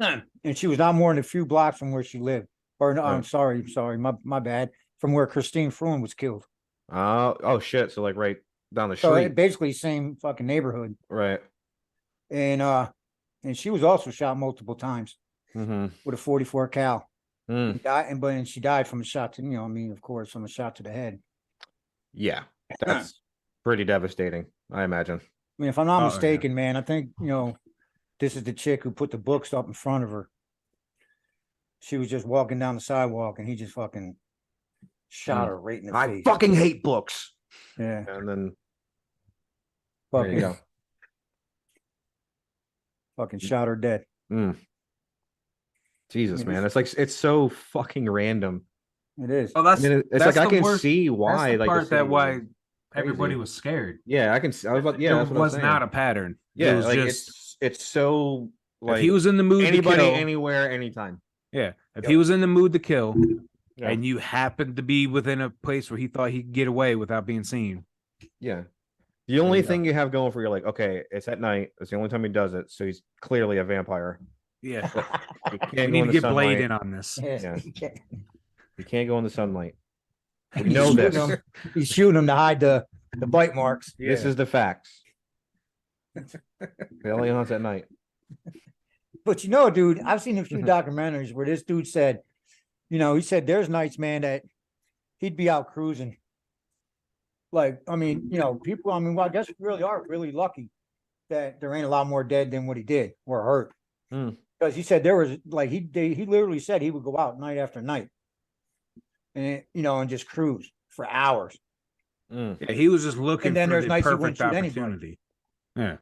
And she was not more than a few blocks from where she lived. Or no, I'm Right. sorry, my bad. From where Christine Fruin was killed. Oh shit. So like right down the So street. basically same fucking neighborhood. Right. And she was also shot multiple times Mm-hmm. with a 44 cal. Mm. And she died from a shot to, of course, from a shot to the head. Yeah, that's pretty devastating, I imagine. I mean, if I'm not Oh, yeah. mistaken, man, I think, this is the chick who put the books up in front of her. She was just walking down the sidewalk and he just fucking shot her right in the I face. fucking hate books. Yeah. And then there Fucking, you go. fucking shot her dead. Mm. Jesus, mean, man, it's so fucking random. It is. Oh, I that's mean, it's that's like I the can worst. see That's why, the like, part the that city why was everybody crazy. was scared. Yeah, I can. I was like, yeah, There that's what I was was not saying. a pattern. Yeah, it was like just it's so if like he was in the mood anybody, to kill. anywhere, anytime. Yeah, if Yep. he was in the mood to kill, Yeah. and you happened to be within a place where he thought he could get away without being seen. Yeah. The only you go. thing you have going for you, like, okay, it's at night. It's the only time he does it, so he's clearly a vampire. Yeah, You we can't go need in to the get Blade sunlight. in on this. Yeah. You can't go in the sunlight. We He's know shooting this. him. He's shooting him to hide the bite marks. This is the facts. They only hunts at night. But dude, I've seen a few documentaries where this dude said, he said there's nights, man, that he'd be out cruising. Like, I mean, people, well, I guess we really are really lucky that there ain't a lot more dead than what he did or hurt. Mm. Because he said there was like he literally said he would go out night after night and and just cruise for hours. Mm. Yeah, he was just looking And then for there's the nights he wouldn't perfect shoot anybody. opportunity.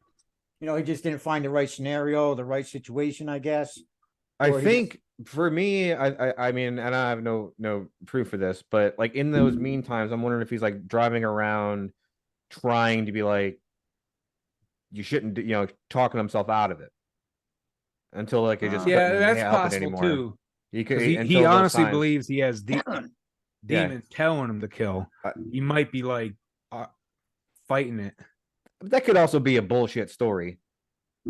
Yeah, He just didn't find the right scenario, the right situation, I guess. I Or he think for me, I mean, and I have no proof for this, but like in those mean times, I'm wondering if he's like driving around trying to be like, you shouldn't, talking himself out of it until like it just yeah, couldn't that's help it possible anymore. too. He could. 'Cause Until he those honestly times- believes he has Yeah. demons telling him to kill. He might be like fighting it. that could also be a bullshit story.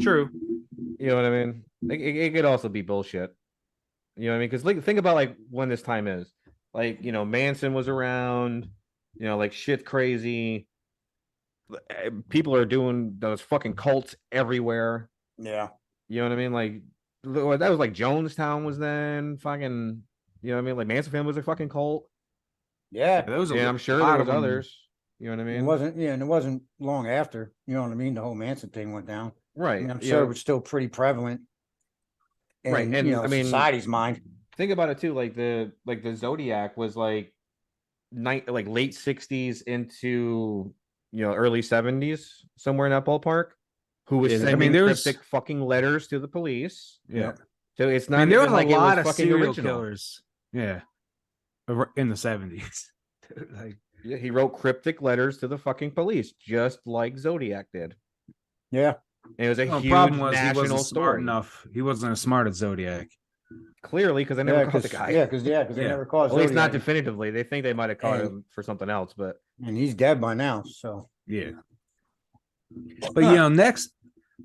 True. You know what I mean? It could also be bullshit. You know what I mean? Because like, think about like when this time is. Like, Manson was around. Like shit crazy. People are doing those fucking cults everywhere. Yeah. You know what I mean? Like that was like Jonestown was then fucking. You know what I mean? Like Manson family was a fucking cult. Yeah. There was a And I'm sure lot there of was them. others. You know what I It mean? wasn't, and it wasn't long after, the whole Manson thing went down. I Right. mean, I'm you sure know, it was still pretty prevalent in, Right, and, I mean, society's mind. think about it too. Like the Zodiac was like late 60s into early 70s, somewhere in that ballpark. Who was Yeah, I sending mean, there's- cryptic fucking letters to the police? Yeah. So it's not. I mean, there even was like a lot it of was fucking serial original. killers. Yeah. In the 70s. Like, Yeah, he wrote cryptic letters to the fucking police, just like Zodiac did. Yeah. And it was a the huge problem was he national wasn't smart story. enough. He wasn't as smart as Zodiac. Clearly, because they never Yeah, caught the because guy. because they Yeah. never caught At least not Zodiac, definitively. They think they might have caught And- him for something else, but and he's dead by now. So Yeah. But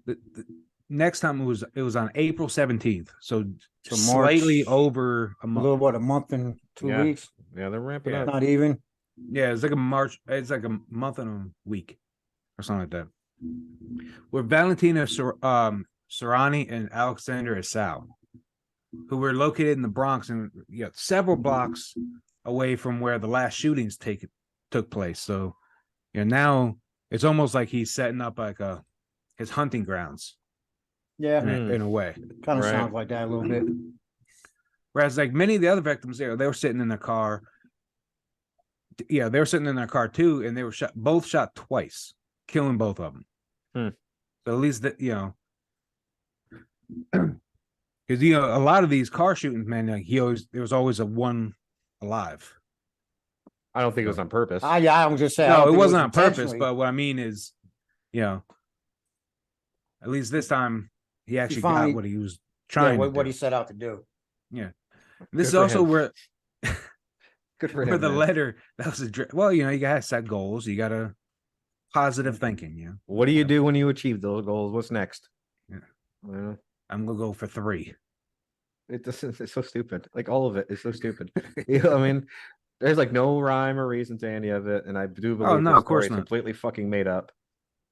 the next time it was on April 17th. So So slightly March- over a a month. little, a month and 2 Yeah. weeks, yeah, they're ramping Yeah. up. not even. Yeah, it's like a month and a week or something like that. Where Valentina Serrani and Alexander Asau, who were located in the Bronx and several blocks away from where the last shootings took place. So now it's almost like he's setting up like his hunting grounds Yeah, in a way. kind of Right. sounds like that a little bit. Whereas like many of the other victims they were sitting in their car. Yeah, they were sitting in their car too, and they were both shot twice, killing both of them. So at least that because a lot of these car shootings, man, like there was always a one alive. I don't think it was on purpose. Yeah, I was just saying. I No, don't it think wasn't on purpose. intentionally. But what I mean is, at least this time he actually finally- got what he was Yeah, trying to what do. he set out to do. This is for also him. where Good for for him. the man. letter that was you gotta set goals. You gotta positive thinking. What do you do when you achieve those goals? What's next? Yeah. Well, I'm gonna go for 3. it's so stupid. Like all of it is so stupid. I mean, there's like no rhyme or reason to any of it, and I do believe no, the of course story is not. completely fucking made up.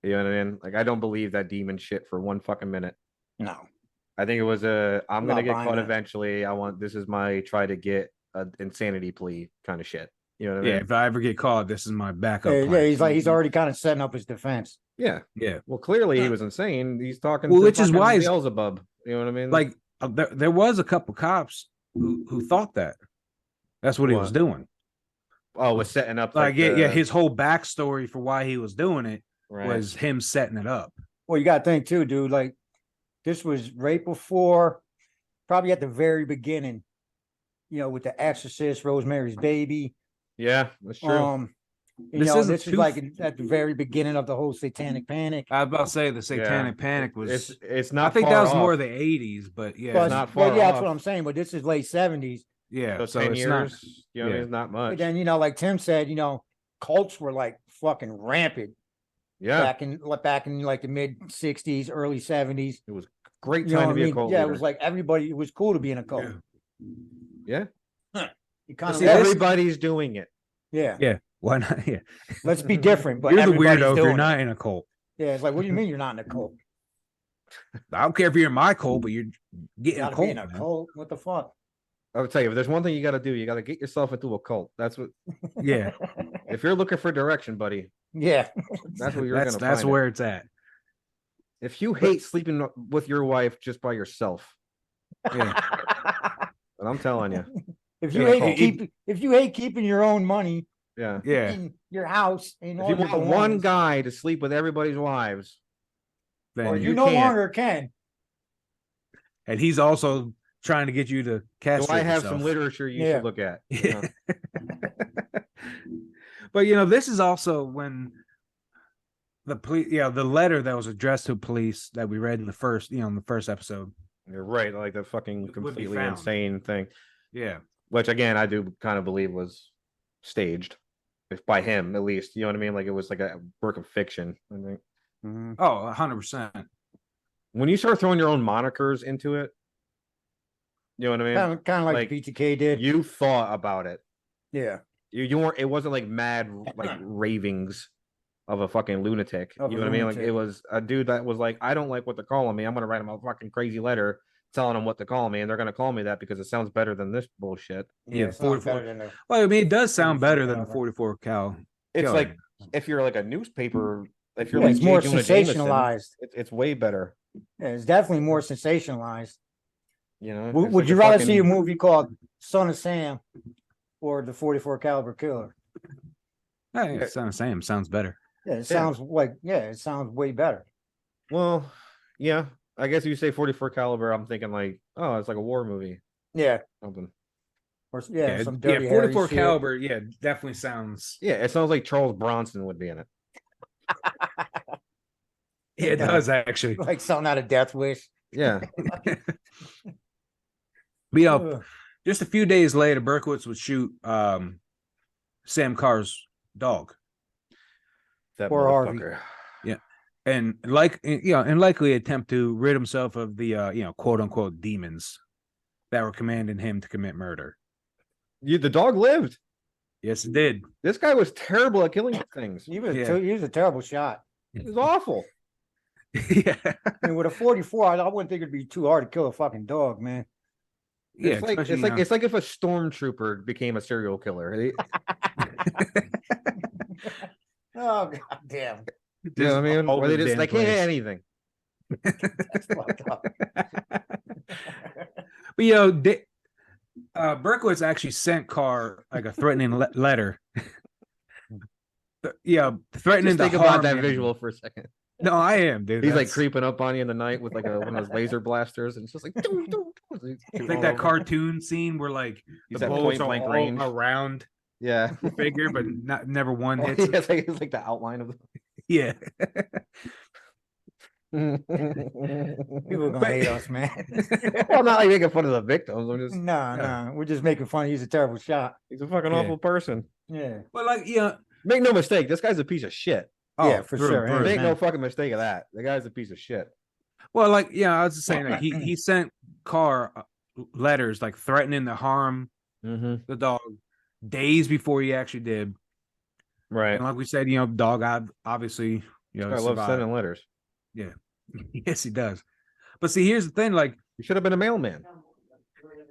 You know what I mean? Like I don't believe that demon shit for one fucking minute. No. I think it was I'm gonna Not get buying caught that. eventually. This is my try to get an insanity plea kind of shit. You know what I Yeah, mean? if I ever get caught, this is my backup Yeah, plan. he's already kind of setting up his defense. Yeah. Yeah, Well, clearly he was insane. He's talking Well, to which is fucking why it's- Beelzebub. You know what I mean? like there was a couple cops who thought that that's what he was What? doing. oh, was setting up Like, yeah, the- his whole backstory for why he was doing it right. was him setting it up. Well, you got to think too, dude. Like, this was right before, probably at the very beginning. You know, with The Exorcist, Rosemary's Baby. Yeah, that's true. You This know, isn't this is too like at the very beginning of the whole Satanic Panic. I was about to say the Satanic Yeah. Panic was. It's not. I think far that was more off. the '80s, but yeah, But, not well, far yeah, that's what off. I'm saying. But this is late '70s. yeah. So So 10 it's years. not. You know, what I yeah. mean, it's not much. But then, you know, like Tim said, you know, cults were like fucking rampant yeah, back in like the mid '60s, early '70s. great You know time what to I be mean? a cult Yeah, leader. it was like everybody. It was cool to be in a cult. Yeah. Yeah, You kind of see, this- everybody's doing it. yeah. Yeah. Why not? Yeah. Let's be different. But You're the everybody's weirdo if doing you're it. not in a cult. Yeah, it's like, what do you mean you're not in a cult? I don't care if you're in my cult, but you're getting a Gotta be cult. in a man. cult. What the fuck? I would tell you, if there's one thing you got to do, you got to get yourself into a cult. That's what. Yeah. If you're looking for direction, buddy, Yeah. that's what you're That's gonna. that's find where it's at. If you hate sleeping with your wife just by yourself, Yeah. and I'm telling you, If you Yeah, hate cult. keeping your own money yeah. Yeah. in your house and If all you your want one belongings, guy to sleep with everybody's wives, or Then you you no can't. longer can. and he's also trying to get you to do castrate I have yourself. some literature you Yeah. should look at? You know? But you know, this is also when the police, the letter that was addressed to police that we read in the first, in the first episode. You're right, like the fucking Would be completely found. insane thing, Yeah. which again I do kind of believe was staged, if by him at least. You know what I mean? Like it was like a work of fiction. I think Oh, 100%. when you start throwing your own monikers into it, you know what I mean? Kind of like, like, BTK did. You thought about it. Yeah. You weren't. It wasn't like mad like ravings of a fucking lunatic. Of You a know what I mean? Like lunatic. it was a dude that was like, I don't like what they're calling me. I'm gonna write them a fucking crazy letter telling them what to call me, and they're gonna call me that because it sounds better than this bullshit. Yeah, it's not 44. better than the- Well, I mean, it does sound 44 better than the caliber. 44 cal. It's Killer. like if you're like a newspaper, if you're Yeah, like it's more J. Jonah Jameson, sensationalized. it's way better. Yeah, it's definitely more sensationalized. You know. Would It's like you a rather see a fucking- movie called Son of Sam or the 44 caliber killer? Hey, it sounds better. Yeah, it sounds it sounds way better. Well, yeah. I guess if you say 44 caliber, I'm thinking like, oh, it's like a war movie, Yeah. something. Or some Yeah, dirty Harry 44 shit. caliber. Yeah, definitely sounds. Yeah, it sounds like Charles Bronson would be in it. Yeah, it Yeah. does actually. Like something out of Death Wish. Yeah. But Ugh. just a few days later, Berkowitz would shoot Sam Carr's dog, That Poor Harvey. motherfucker. and likely attempt to rid himself of the quote unquote demons that were commanding him to commit murder. The dog lived. Yes, it did. This guy was terrible at killing things. He was, Yeah. he was a terrible shot. It was awful. Yeah, I mean, with a 44, I wouldn't think it'd be too hard to kill a fucking dog, man. yeah. It's like especially, it's like if a stormtrooper became a serial killer. Oh, god damn. You know what I mean? all Or over they the just damn they can't hit place. anything. That's fucked up. But Berkowitz actually sent Carr like a threatening letter. Threatening Just think to about harm that him. visual for a second. No, I am, dude. He's like That's- creeping up on you in the night with like one of those laser blasters, and it's just like, doo, doo, doo. He's It's like all that over. cartoon scene where like He's the at bullets point are blank all range. around Yeah. the figure, but never one hits. Yeah, it. it's like the outline of Yeah. People are gonna hate us, man. Well, I'm not like making fun of the victims. I'm just No, we're just making fun. He's a terrible shot. he's a fucking Yeah. awful person. Yeah. But like, Make no mistake, this guy's a piece of shit. Yeah, for through sure, and yeah. through. Make no man. fucking mistake of that. The guy's a piece of shit. Well, like, I was just saying, like, he sent Carr letters like threatening to harm Mm-hmm. the dog days before he actually did. Right. And like we said, dog obviously, I love survived. sending letters. Yes, he does. But see, here's the thing, like, You should have been a mailman. yeah,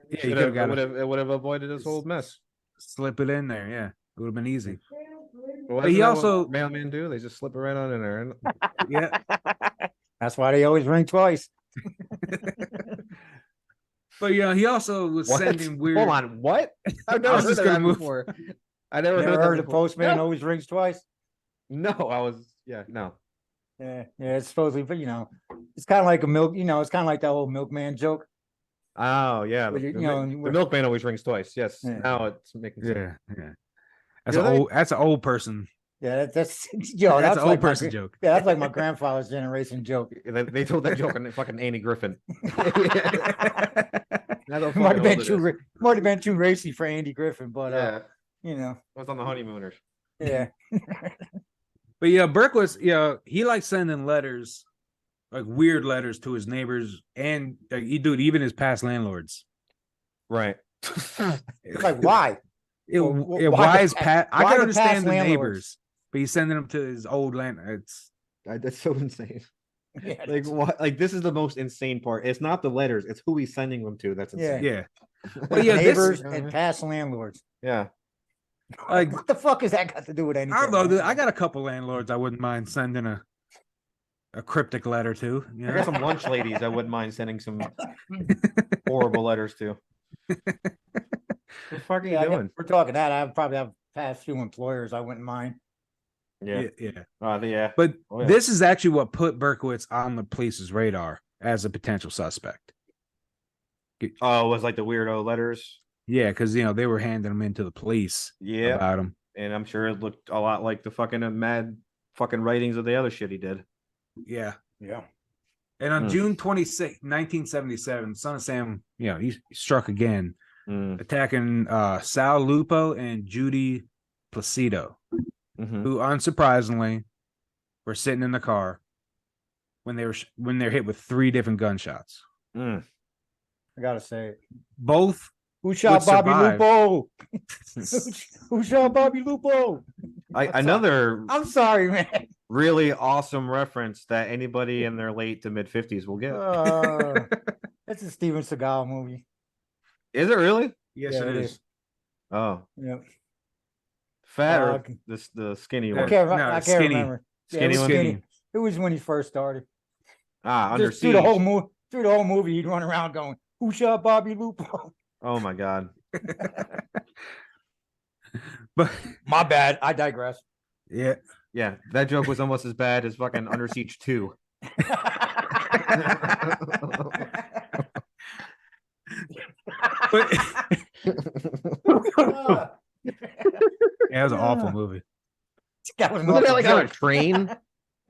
you Should could have, have got it would have avoided this whole mess. slip it in there, yeah. It would have been easy. Well, But he isn't that what also- mailmen do. They just slip it right on in there. Yeah. That's why they always ring twice. But yeah, he also was What? sending weird. Hold on, what? I've I never was heard just of gonna that move. before. I never Never heard, heard that the before. postman No. always rings twice. No, I was no. Yeah, it's supposedly, but it's kind of like a milk. It's kind of like that old milkman joke. Oh yeah, But the, you the know, mi- you the were- milkman always rings twice. Yes, Yeah. now it's making sense. Yeah. That's Do an they? old. That's an old person. Yeah, that's That's that's an old like person joke. Yeah, that's like my grandfather's generation joke. They told that joke on fucking Andy Griffin. That's how Might fucking have been old it too is. might have been too racy for Andy Griffin, but Yeah, it was on the honeymooners. yeah. But yeah, Berkowitz, he likes sending letters, like weird letters to his neighbors, and he do it even his past landlords. Right. It's like why? Well, why why the is pa- Pat? I why can the understand past the landlords? neighbors, but he's sending them to his old land. It's That's so insane. Yeah, Like what? Like this is the most insane part. It's not the letters. It's who he's sending them to. That's insane. yeah. Well, yeah, this- neighbors and past landlords. Yeah. Like What the fuck has that got to do with anything? I don't know. man? I got a couple landlords I wouldn't mind sending a cryptic letter to. You I know? got some lunch ladies I wouldn't mind sending some horrible letters to. What the fuck are you Yeah, doing? we're talking that. I probably have past few employers I wouldn't mind. Yeah. Yeah. Yeah. But Oh, yeah. this is actually what put Berkowitz on the police's radar as a potential suspect. Oh, it was like the weirdo letters. Yeah, because they were handing him into the police Yeah. about him. And I'm sure it looked a lot like the fucking mad fucking writings of the other shit he did. Yeah. Yeah. And on Hmm. June 26, 1977, Son of Sam, he struck again, Mm. attacking Sal Lupo and Judy Placido, Mhm. who unsurprisingly were sitting in the car when they're hit with 3 different gunshots. Mm. I gotta say it. Both Who shot Would Bobby survive. Lupo? Who shot Bobby Lupo? Another I'm sorry, man. really awesome reference that anybody in their late to mid 50s will get. It's a Steven Seagal movie. Is it really? yes, Yeah, it it is. is. Oh, Yep. fat or Okay. the skinny Yeah. one? I can't, No, I can't skinny. remember. Yeah, it Skinny was one? Skinny. It was when he first started. Ah, under Just through the siege. whole movie. Through the whole movie, he'd run around going, "Who shot Bobby Lupo?" Oh my god. But My bad. I digress. yeah, Yeah, that joke was almost as bad as fucking Under Siege 2. but yeah, it was an awful movie. That was Wasn't that like on a joke. train?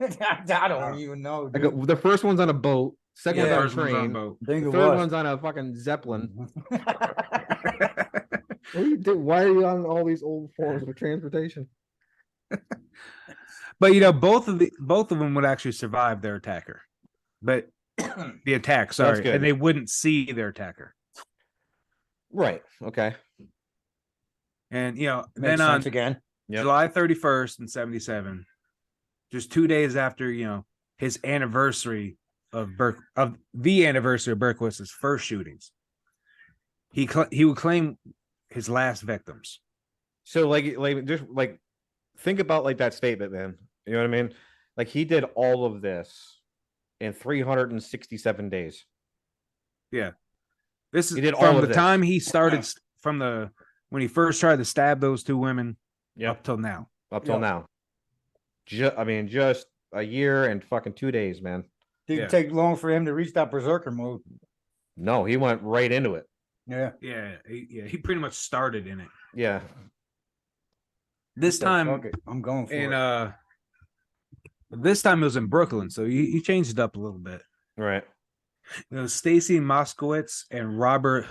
I don't even know. Like dude. the first one's on a boat, second Yeah. one's on a First one's on train, boat. I think the it third was. one's on a fucking Zeppelin. What do you do? Why are you on all these old forms of transportation? But both of them would actually survive their attacker, but the attack, sorry, good. and they wouldn't see their attacker. Right. Okay. And Makes then on sense again. Yep. July 31st in 77, just 2 days after his anniversary of the anniversary of Berkowitz's first shootings, he would claim his last victims. So just think about like that statement, man. You know what I mean? Like he did all of this in 367 days. This is He did all from of the this. time he started when he first tried to stab those 2 women up till now. Up till Yep. now. Just a year and fucking 2 days, man. Didn't Yeah. take long for him to reach that berserker mode. No, he went right into it. Yeah. Yeah, he pretty much started in it. Yeah. This So, time, fuck it, I'm going for and it. this time it was in Brooklyn, so he changed it up a little bit. Right. It was Stacy Moskowitz and Robert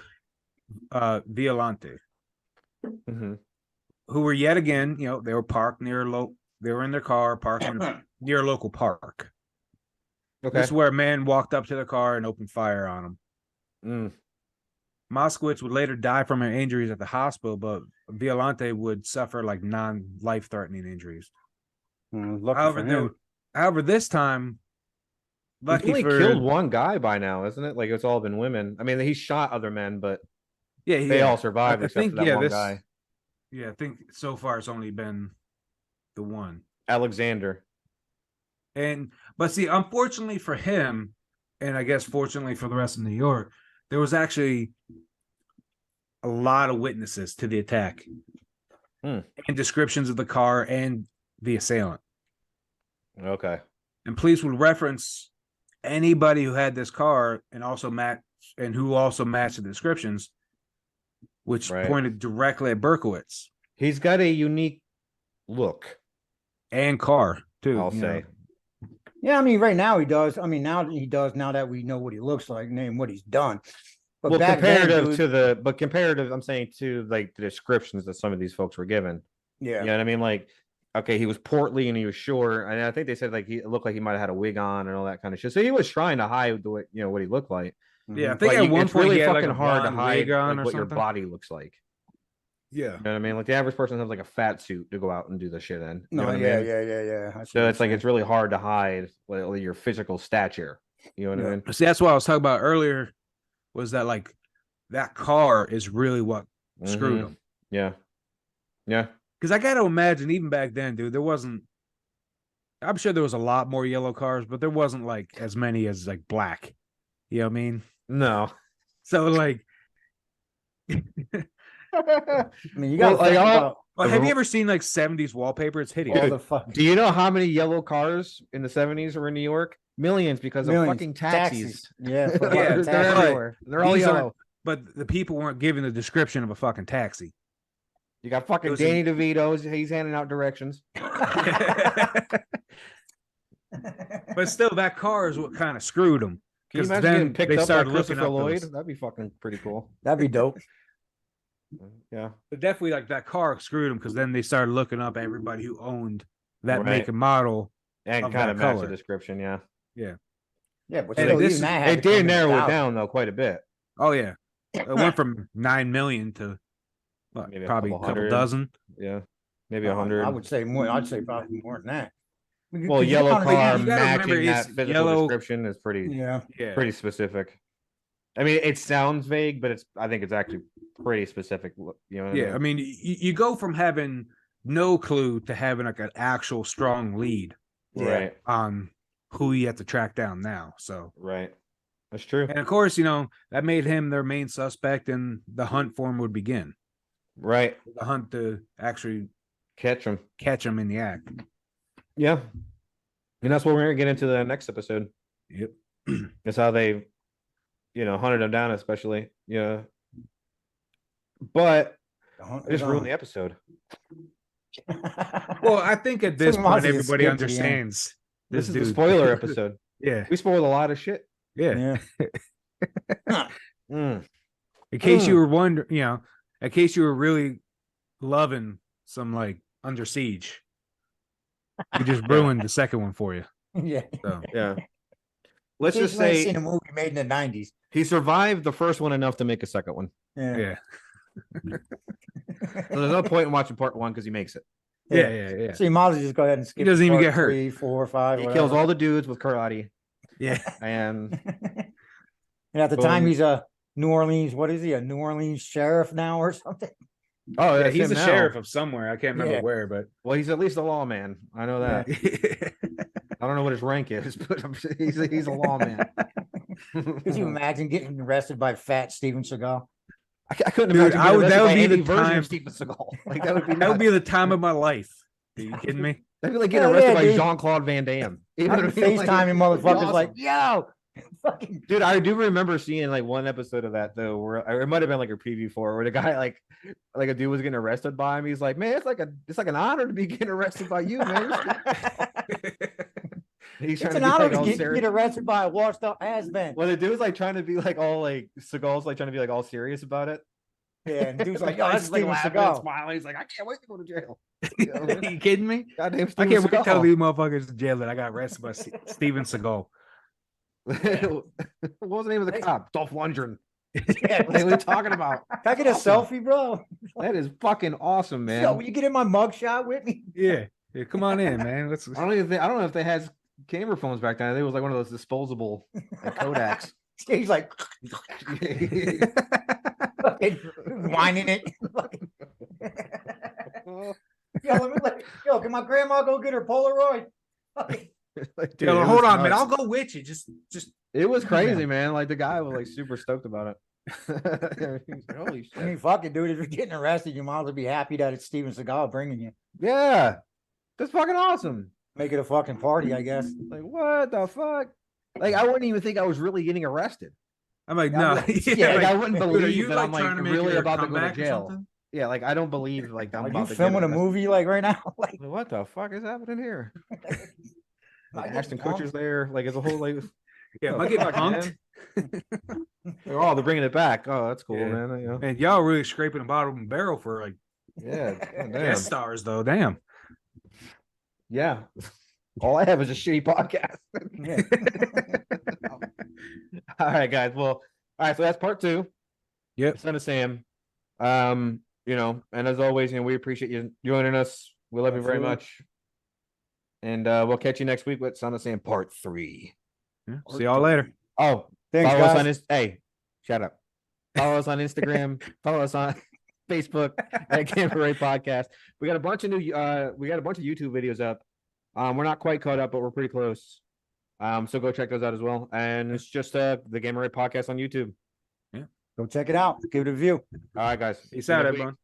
Violante, hmm who were yet again, they were parked near they were in their car parked near a local park. Okay. This is where a man walked up to the car and opened fire on him. Mm. Moskowitz would later die from her injuries at the hospital, but Violante would suffer like non-life-threatening injuries. Lucky However, for him. this time, He's lucky only for killed one guy by now, isn't it? Like it's all been women. I mean, he shot other men, but yeah, they all survived I except think, for that yeah, one this- guy. Yeah, I think so far it's only been the one. Alexander. But see, unfortunately for him, and I guess fortunately for the rest of New York, there was actually a lot of witnesses to the attack Hmm. and descriptions of the car and the assailant. Okay. And police would reference anybody who had this car and who also matched the descriptions, which Right. pointed directly at Berkowitz He's got a unique look, and car too. I'll you say. know. Yeah, I mean, right now he does. I mean, now he does. Now that we know what he looks like, name what he's done. But Well, back then, comparative, I'm saying to like the descriptions that some of these folks were given. yeah, You know what I mean? Like, okay, he was portly and he was short. And I think they said like it looked like he might have had a wig on and all that kind of shit. So he was trying to hide the way, what he looked like. Yeah, I Mhm. think But at one it's point really he had fucking like a hard to blonde wig hide on like or what your something. body looks like. Yeah. You know what I mean? Like the average person has like a fat suit to go out and do the shit in. You know No, what I yeah, mean? yeah. I see So what it's like you're it's really hard to hide like, your physical stature. You know what I Yeah. mean? See, that's what I was talking about earlier. Was that like that car is really what screwed Mhm. him? Yeah. Yeah. Because I got to imagine, even back then, dude, there wasn't. I'm sure there was a lot more yellow cars, but there wasn't like as many as like black. You know what I mean? No. So like, saying. I mean, you Well, got to like, think all- about well, have you ever seen like 70s wallpaper? It's hideous. all the fuck Do you know how many yellow cars in the 70s were in New York? Millions because millions, of fucking taxis. Yeah, They're Yeah, taxis. everywhere. They're all These aren't- yellow. But the people weren't given the description of a fucking taxi. You got fucking Those Danny DeVito's. He's handing out directions. But still, that car is what kind of screwed them. Can you 'Cause imagine then getting picked they up by started looking Christopher up Lloyd? those- That'd be fucking pretty cool. That'd be dope. Yeah. But definitely, like that car screwed them because then they started looking up everybody who owned that make Right. and model. And Of kind that of match the color. description, yeah. Yeah, but And still, this even is- that had It to come did in narrow it thousands. down though quite a bit. Oh yeah, it went from 9 million to what, Maybe a probably a couple couple hundred. dozen. Yeah. Maybe I 100. would say more. I'd say probably more than that. Because Well, you yellow gotta- car you gotta remember matching that it's physical yellow- description is pretty Yeah, Yeah, pretty specific. I mean, it sounds vague, but I think it's actually pretty specific. You know what yeah. I mean, you go from having no clue to having like an actual strong lead yeah. Right. on who you have to track down now. So, Right. That's true. and of course, that made him their main suspect, and the hunt for him would begin. Right. The hunt to actually Catch him. catch him in the act. Yeah. And that's what we're gonna get into the next episode. Yep. That's how they, hunted him down, especially. Yeah. But I just ruined the episode. Well, I think at this So we might point as well just everybody skip to the end. understands This is the dude. spoiler episode. Yeah, We spoiled a lot of shit. yeah. Yeah. Mm. In case you were wondering, in case you were really loving some like Under Siege, we just ruined the second one for you. Yeah. So Yeah. Let's In case just you ain't say seen a movie made in the 90s. he survived the first one enough to make a second one. Yeah. yeah, So there's no point in watching part one because he makes it. yeah. So you might as well just go ahead and skip. doesn't even part get hurt. 3, 4, 5. He kills all the dudes with karate, Yeah. and And at the time, Boom. he's a New Orleans. What is he? A New Orleans sheriff now or something? oh, Yeah, that's he's him a now. sheriff of somewhere. I can't remember Yeah. where, but Well, he's at least a lawman. I know that. I don't know what his rank is, but he's a lawman. Could you imagine getting arrested by fat Steven Seagal? I couldn't Dude, imagine. I would- that would be any the version time- of Steven Seagal. Like that would be that would be nuts. the time of my life. Are you kidding me? That'd be like getting Hell arrested yeah, by dude. Jean Claude Van Damme. You know I'd what be I mean? Like, FaceTiming that'd be motherfuckers like, awesome. yo, fucking Dude, I do remember seeing like one episode of that though, where it might have been like a preview for it, where the guy like a dude was getting arrested by him. He's like, man, it's like an honor to be getting arrested by you, man. He's it's trying an to be honor like to all get serious. arrested by a washed up ass man. Well, the dude's like trying to be like all like Seagal's like trying to be like all serious about it. Yeah, and dude's like, The yo, guy's that's just, like, Steven laughing and Seagal. smiling. He's like, I can't wait to go to jail. Are you kidding me? Goddamn I Steven can't wait to Seagal. tell these motherfuckers in jail that I got arrested by Steven Seagal. What was the name of the cop? Dolph Lundgren. Yeah, What are we talking about? Can I get a selfie, bro? That is fucking awesome, man. Yo, will you get in my mugshot with me? Yeah, come on in, man. Let's. I don't know if they had camera phones back then. I think it was like one of those disposable like, Kodaks. He's like fucking whining it. my grandma go get her Polaroid. Like, dude, Yeah, it hold was on, man. nuts. I'll go with you. Just It was crazy, man. Like the guy was like super stoked about it. He was like, holy I mean, shit. fuck it, dude. If you're getting arrested, you might as well be happy that it's Steven Seagal bringing you. Yeah. That's fucking awesome. Make it a fucking party, I guess. Like, what the fuck? Like, I wouldn't even think I was really getting arrested. I'm like, Yeah, no. I'm like- Yeah, like, I like, wouldn't dude, are believe you that like I'm like trying to make really your about to go to comeback or jail. something? Yeah, like I don't believe like I'm Are about you to get filming a arrested. movie like right now? Like, Like, what the fuck is happening here? Like Like, Ashton drunk. Kutcher's there. Like it's a whole like. Yeah, am the I getting fuck, punked? man? Oh, they're bringing it back. Oh, that's cool, Yeah. man. You know? Man, y'all really scraping the bottom of the barrel for like Yeah, damn. guest stars, though. Damn. Yeah. All I have is a shitty podcast. Yeah. All right, guys. Well, all right. So that's part 2. Yep. Son of Sam. You know, and as always, you know, we appreciate you joining us. We love you very Absolutely. much. And we'll catch you next week with Son of Sam part 3. Yeah. See y'all later. Oh, Thanks, follow us guys. on hey, shut up. Follow us on Instagram. Follow us on Facebook at Camper Ray Podcast. We got a bunch of YouTube videos up. We're not quite caught up, but we're pretty close. So go check those out as well. And it's just the Gamer Ray Podcast on YouTube. Go check it out. Give it a view. All right, guys. Peace See you out, next week. everyone.